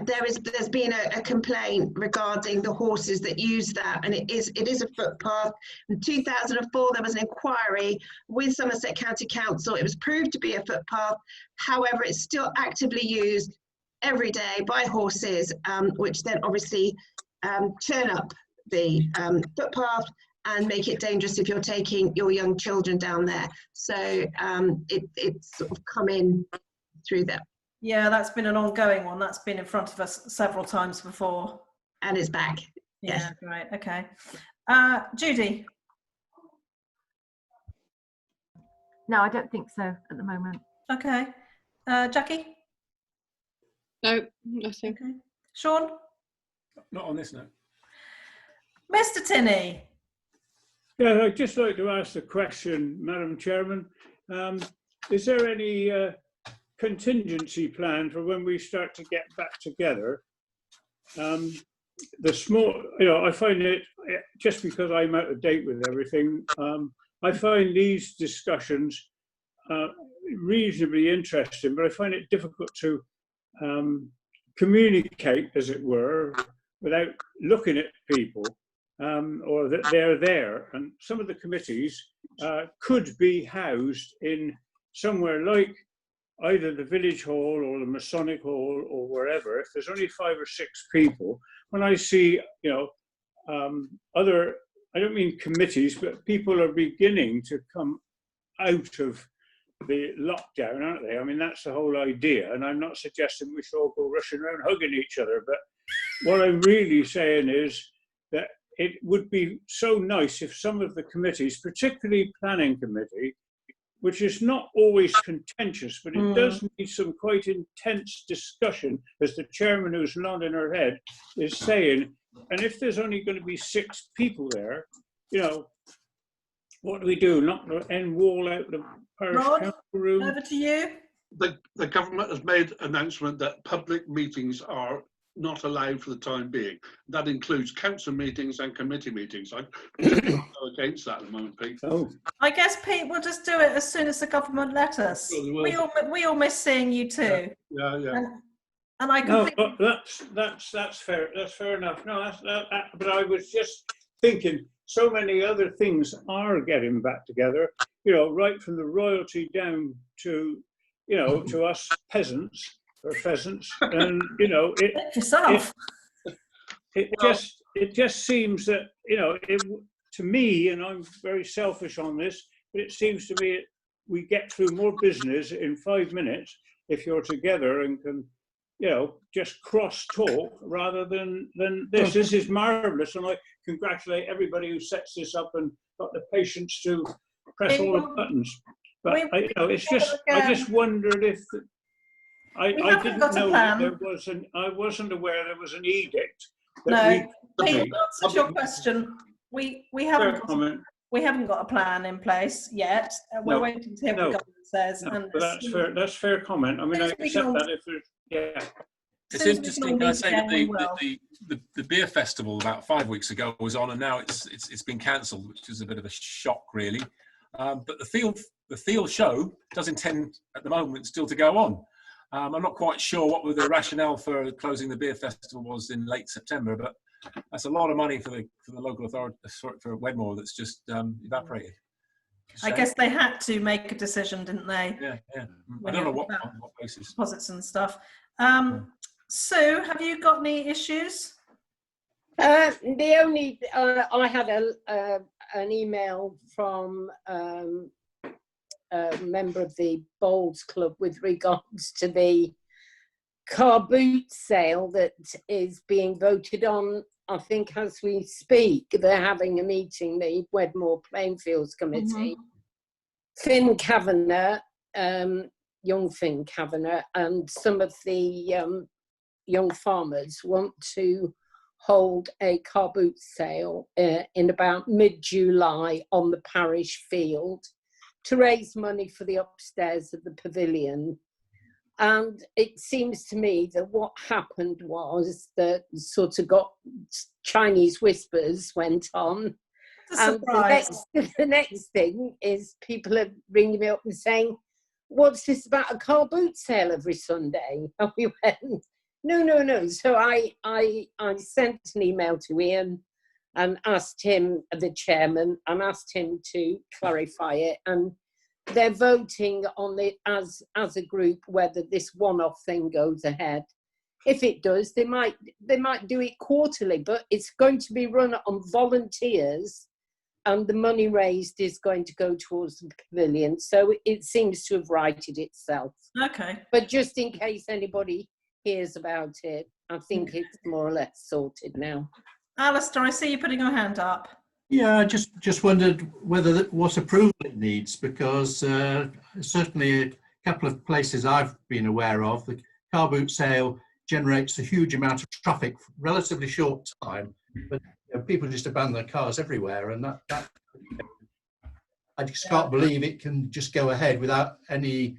there's been a complaint regarding the horses that use that, and it is a footpath. In 2004 there was an inquiry with Somerset County Council. It was proved to be a footpath. However, it's still actively used every day by horses, which then obviously turn up the footpath and make it dangerous if you're taking your young children down there. So it's sort of come in through that. Yeah, that's been an ongoing one. That's been in front of us several times before. And it's back. Yeah, right, okay. Judy? No, I don't think so at the moment. Okay. Jackie? No, nothing. Okay. Sean? Not on this note. Mr. Tinney? Yeah, I'd just like to ask the question, Madam Chairman. Is there any contingency plan for when we start to get back together? The small, I find it, just because I'm out of date with everything, I find these discussions reasonably interesting, but I find it difficult to communicate, as it were, without looking at people, or that they're there. And some of the committees could be housed in somewhere like either the village hall or the Masonic hall or wherever. If there's only 5 or 6 people, when I see, other, I don't mean committees, but people are beginning to come out of the lockdown, aren't they? I mean, that's the whole idea. And I'm not suggesting we should all go rushing around hugging each other, but what I'm really saying is that it would be so nice if some of the committees, particularly planning committee, which is not always contentious, but it does need some quite intense discussion, as the chairman, who's nodding her head, is saying. And if there's only going to be 6 people there, what do we do? Not end wall out the parish council room? Over to you. The government has made an announcement that public meetings are not allowed for the time being. That includes council meetings and committee meetings. I go against that at the moment, Pete. Oh. I guess, Pete, we'll just do it as soon as the government let us. Well, We all miss seeing you too. Yeah. And I No, completely... but that's fair. That's fair enough. No, but I was just thinking, so many other things are getting back together. You know, right from the royalty down to, you know, to us peasants or pheasants, and you know, it just seems that, you know, to me, and I'm very selfish on this, but it seems to me we get through more business in 5 minutes if you're together and can, you know, just cross talk rather than this. This is marvelous, and I congratulate everybody who sets this up and got the patience to press all the buttons. But you know, it's just, I just wondered if I didn't know that there was I wasn't aware there was an edict. No, Pete, answered your question. We haven't got a plan in place yet. We're waiting to hear what the government says. No, but that's fair comment. I mean, I accept that if there's, yeah. It's interesting, can I say that the beer festival about 5 weeks ago was on, and now it's been cancelled, which is a bit of a shock, really. But the field show does intend at the moment still to go on. I'm not quite sure what the rationale for closing the beer festival was in late September, but that's a lot of money for the local authority, for Wedmore, that's just evaporated. I guess they had to make a decision, didn't they? Yeah. I don't know what basis. Deposits and stuff. Sue, have you got any issues? The only I had an email from a member of the Bowls Club with regards to the car boot sale that is being voted on, I think, as we speak. They're having a meeting, the Wedmore Plainfields Committee. Finn Kavanagh, young Finn Kavanagh, and some of the young farmers want to hold a car boot sale in about mid-July on the parish field to raise money for the upstairs of the pavilion. And it seems to me that what happened was that sort of got Chinese whispers went on. And the next thing is people are ringing me up and saying, what's this about a car boot sale every Sunday? And we went, no. So I sent an email to Ian and asked him, the chairman, and asked him to clarify it. And they're voting on it as a group whether this one-off thing goes ahead. If it does, they might do it quarterly, but it's going to be run on volunteers, and the money raised is going to go towards the pavilion. So it seems to have righted itself. Okay. But just in case anybody hears about it, I think it's more or less sorted now. Alistair, I see you putting your hand up. Yeah, I just wondered what approval it needs, because certainly a couple of places I've been aware of, the car boot sale generates a huge amount of traffic for relatively short time, but people just abandon their cars everywhere, and that I just can't believe it can just go ahead without any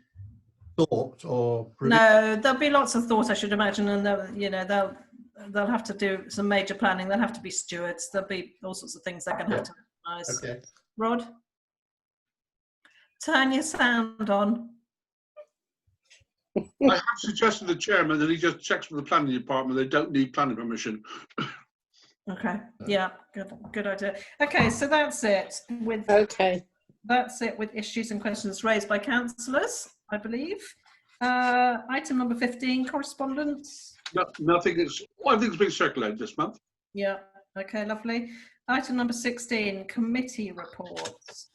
thought or. No, there'll be lots of thought, I should imagine, and they'll have to do some major planning. There'll have to be stewards. There'll be all sorts of things they're going to have to organise. Okay. Rod, turn your sound on. I have suggested to the chairman that he just checks with the planning department. They don't need planning permission. Okay. Yeah. Good idea. Okay. So that's it with. Okay. That's it with issues and questions raised by councillors, I believe. Item number 15, correspondence. No, nothing is. Well, everything's been circulated this month. Yeah. Okay. Lovely. Item number 16, committee reports.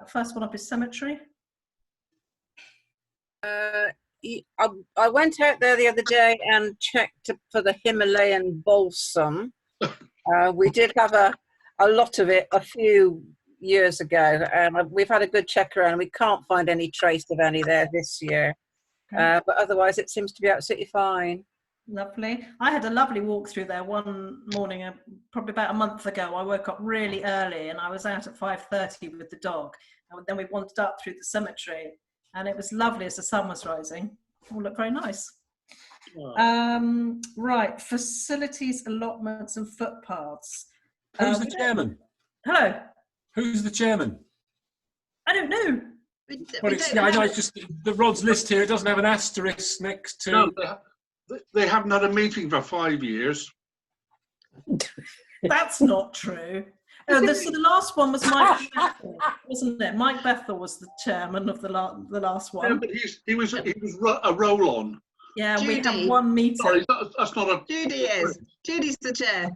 First one up is cemetery. I went out there the other day and checked for the Himalayan balsam. We did have a lot of it a few years ago, and we've had a good check around. We can't find any trace of any there this year, but otherwise it seems to be absolutely fine. Lovely. I had a lovely walk through there one morning, probably about a month ago. I woke up really early and I was out at 5:30 with the dog, and then we wandered up through the cemetery. and it was lovely as the sun was rising. It all looked very nice. Right, facilities, allotments and footpaths. Who's the chairman? Hello. Who's the chairman? I don't know. Well, I know it's just the Rod's list here. It doesn't have an asterisk next to. No, they haven't had a meeting for 5 years. That's not true. So the last one was Mike Bethel, wasn't it? Mike Bethel was the chairman of the last one. Yeah, but he was a roll-on. Yeah, Judy. we had one meeting. Sorry, that's not a. Judy's the chair.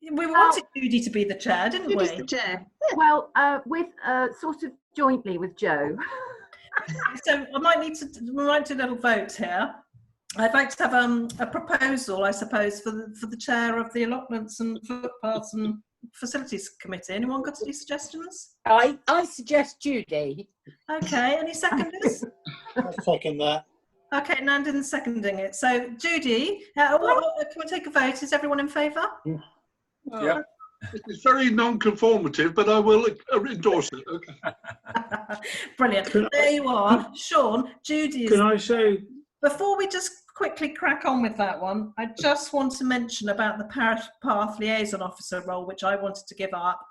We wanted Judy to be the chair, didn't Judy's we? the chair. Well, with sort of jointly with Joe. So we might do a little vote here. I'd like to have a proposal, I suppose, for the chair of the allotments and footpaths and facilities committee. Anyone got any suggestions? I suggest Judy. Okay, any seconders? I'll second that. Okay, Nandin's seconding it. So Judy, can we take a vote? Is everyone in favour? Yeah. It's very non-conformative, but I will endorse it. Okay. Brilliant. There you are. Sean, Judy is... Can I say... Before we just quickly crack on with that one, I just want to mention about the Parish Path Liaison Officer role, which I wanted to give up.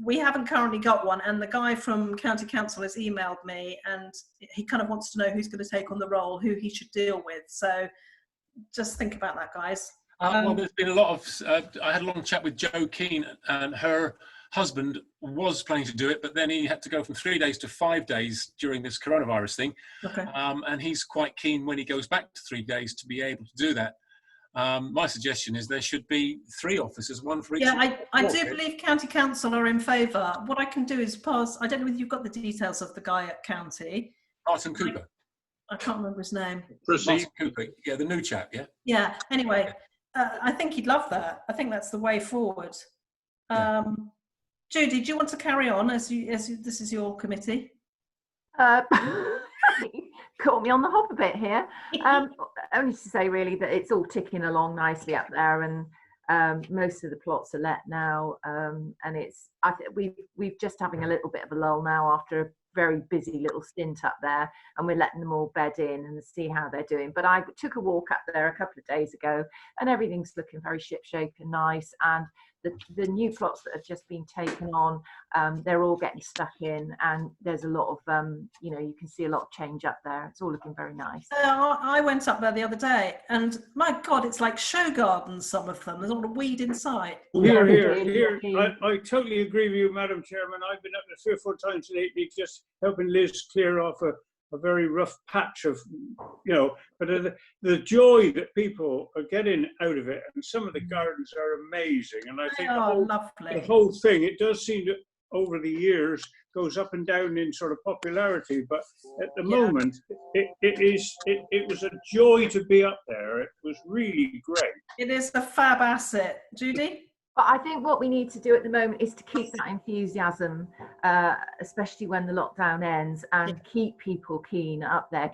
We haven't currently got one, and the guy from County Council has emailed me, and he kind of wants to know who's going to take on the role, who he should deal with. So just think about that, guys. Well, there's been a lot of. I had a long chat with Jo Keane, and her husband was planning to do it, but then he had to go from 3 days to 5 days during this coronavirus thing. Okay. And he's quite keen when he goes back to 3 days to be able to do that. My suggestion is there should be 3 officers, one for each. Yeah, I do believe County Council are in favour. What I can do is pass. I don't know whether you've got the details of the guy at County. Martin Cooper. I can't remember his name. Martin Cooper. Yeah, the new chap. Yeah. Yeah. Anyway. I think he'd love that. I think that's the way forward. Judy, do you want to carry on as this is your committee? Caught me on the hop a bit here. Only to say really that it's all ticking along nicely up there, and most of the plots are let now, and I think we've just having a little bit of a lull now after a very busy little stint up there, and we're letting them all bed in and see how they're doing. But I took a walk up there a couple of days ago, and everything's looking very shipshape and nice, and the new plots that have just been taken on, they're all getting stuck in, and there's a lot of you can see a lot of change up there. It's all looking very nice. I went up there the other day, and my God, it's like show gardens, some of them. There's all the weed inside. Here. I totally agree with you, Madam Chairman. I've been up there 3 or 4 times lately, just helping Liz clear off a very rough patch of, but the joy that people are getting out of it, and some of the gardens are amazing. And I think the whole thing, it does seem to, over the years, goes up and down in sort of popularity, but at the moment, it was a joy to be up there. It was really great. It is a fab asset. Judy? But I think what we need to do at the moment is to keep that enthusiasm, especially when the lockdown ends, and keep people keen up there.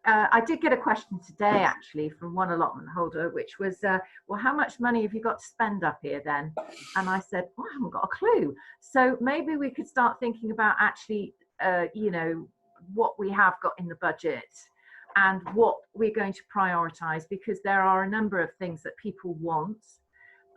I did get a question today actually from one allotment holder, which was, well, how much money have you got to spend up here then? And I said, well, I haven't got a clue. So maybe we could start thinking about actually, what we have got in the budget and what we're going to prioritise, because there are a number of things that people want.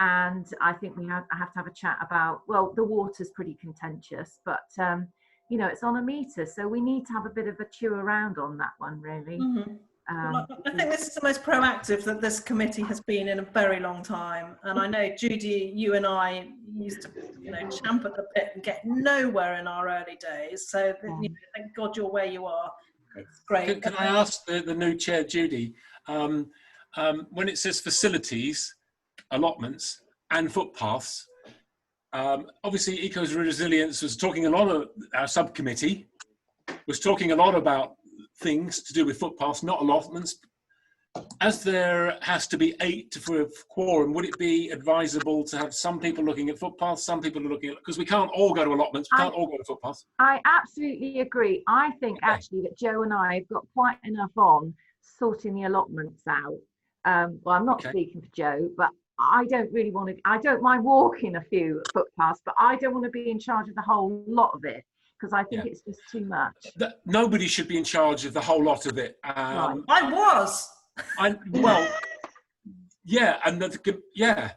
And I think I have to have a chat about, well, the water's pretty contentious, but, it's on a metre. So we need to have a bit of a chew around on that one, really. Mm-hmm. Well, I think this is the most proactive that this committee has been in a very long time. And I know, Judy, you and I used to, champ at the bit and get nowhere in our early days. So thank God you're where you are. It's great. Can I ask the new chair, Judy, when it says facilities, allotments and footpaths, obviously eco-resilience was talking a lot of, our subcommittee was talking a lot about things to do with footpaths, not allotments. As there has to be 8 for quorum, would it be advisable to have some people looking at footpaths, some people are looking at, because we can't all go to allotments, we can't all go to footpaths. I absolutely agree. I think actually that Joe and I have got quite enough on sorting the allotments out. Well, I'm not speaking for Joe, but I don't really want to, I don't mind walking a few footpaths, but I don't want to be in charge of the whole lot of it, because I think it's just too much. Nobody should be in charge of the whole lot of it. I was. Well, yeah, and yeah.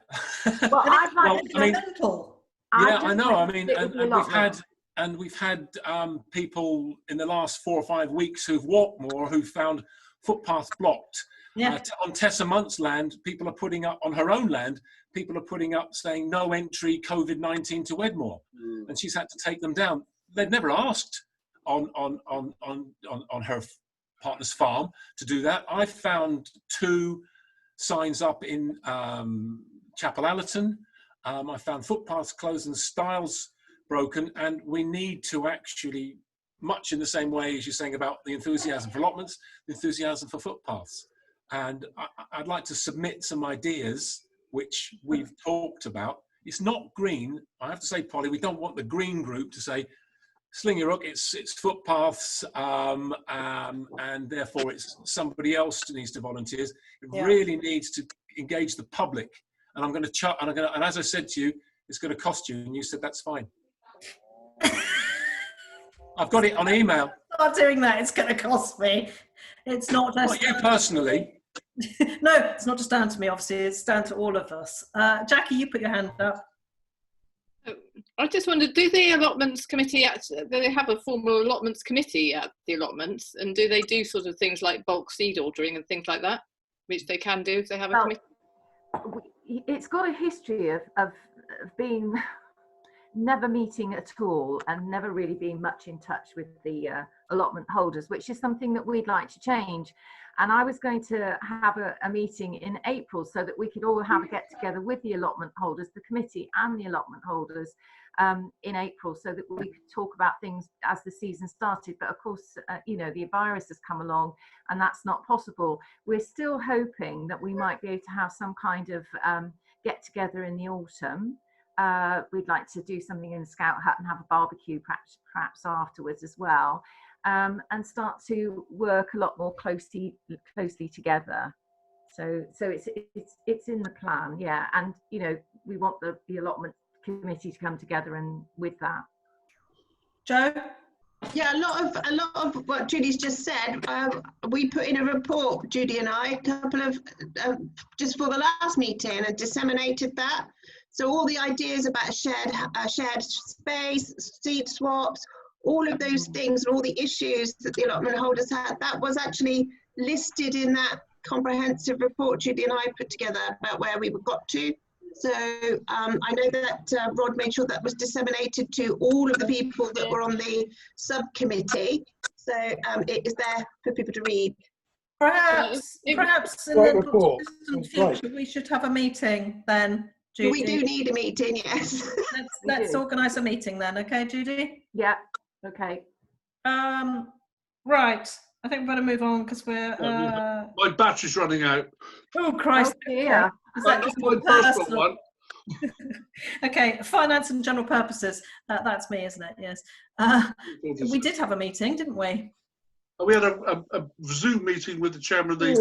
Well, I'd like I mean, yeah, I know. I mean, and we've had people in the last 4 or 5 weeks who've walked more, who found footpaths blocked. Yeah. On Tessa Munt's land, people are putting up, on her own land, people are putting up saying no entry COVID-19 to Wedmore, and she's had to take them down. They'd never asked on her partner's farm to do that. I found 2 signs up in Chapel Allerton. I found footpaths closed and stiles broken, and we need to actually, much in the same way as you're saying about the enthusiasm for allotments, the enthusiasm for footpaths. And I'd like to submit some ideas which we've talked about. It's not green. I have to say, Polly, we don't want the green group to say, Sling your hook, it's footpaths, and therefore it's somebody else who needs to volunteer. It really needs to engage the public. And I'm going to and as I said to you, it's going to cost you. And you said, that's fine. I've got it on email. I'm not doing that. It's going to cost me. It's not just... Not you personally. No, it's not just down to me, obviously. It's down to all of us. Jackie, you put your hand up. I just wondered, do the allotments committee, do they have a formal allotments committee at the allotments? And do they do sort of things like bulk seed ordering and things like that, which they can do if they have a committee? It's got a history of being never meeting at all and never really being much in touch with the allotment holders, which is something that we'd like to change. And I was going to have a meeting in April so that we could all have a get together with the allotment holders, the committee and the allotment holders in April, so that we could talk about things as the season started. But of course, you know, the virus has come along and that's not possible. We're still hoping that we might be able to have some kind of get together in the autumn. We'd like to do something in the Scout Hut and have a barbecue perhaps afterwards as well. And start to work a lot more closely together. So it's in the plan, yeah. And you know, we want the allotment committee to come together and with that. Jo? Yeah, a lot of what Judy's just said. We put in a report, Judy and I, a couple of just for the last meeting, and disseminated that. So all the ideas about shared space, seed swaps, all of those things, and all the issues that the allotment holders had, that was actually listed in that comprehensive report Judy and I put together about where we got to. So I know that Rod made sure that was disseminated to all of the people that were on the subcommittee. So it is there for people to read. Perhaps in the distant future, we should have a meeting then, Judy. We do need a meeting, yes. Let's organise a meeting then, okay, Judy? Yeah. Okay. Right. I think we better move on because we're. My battery's running out. Oh Christ! Yeah. That's my personal one. Okay, finance and general purposes. That's me, isn't it? Yes. We did have a meeting, didn't we? We had a Zoom meeting with the chairman of the.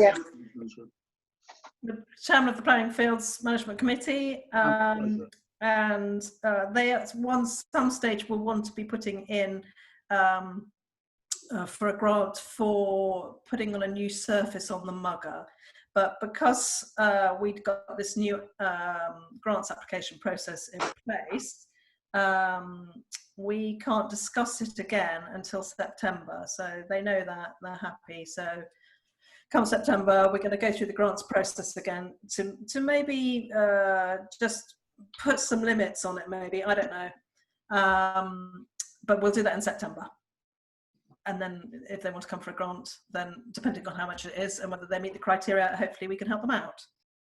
The chairman of the Planning Fields Management Committee, and they at some stage will want to be putting in for a grant for putting on a new surface on the Mugger. But because we'd got this new grants application process in place, we can't discuss it again until September. So they know that, they're happy. So come September, we're going to go through the grants process again to maybe just put some limits on it, maybe, I don't know. But we'll do that in September. And then if they want to come for a grant, then depending on how much it is and whether they meet the criteria, hopefully we can help them out.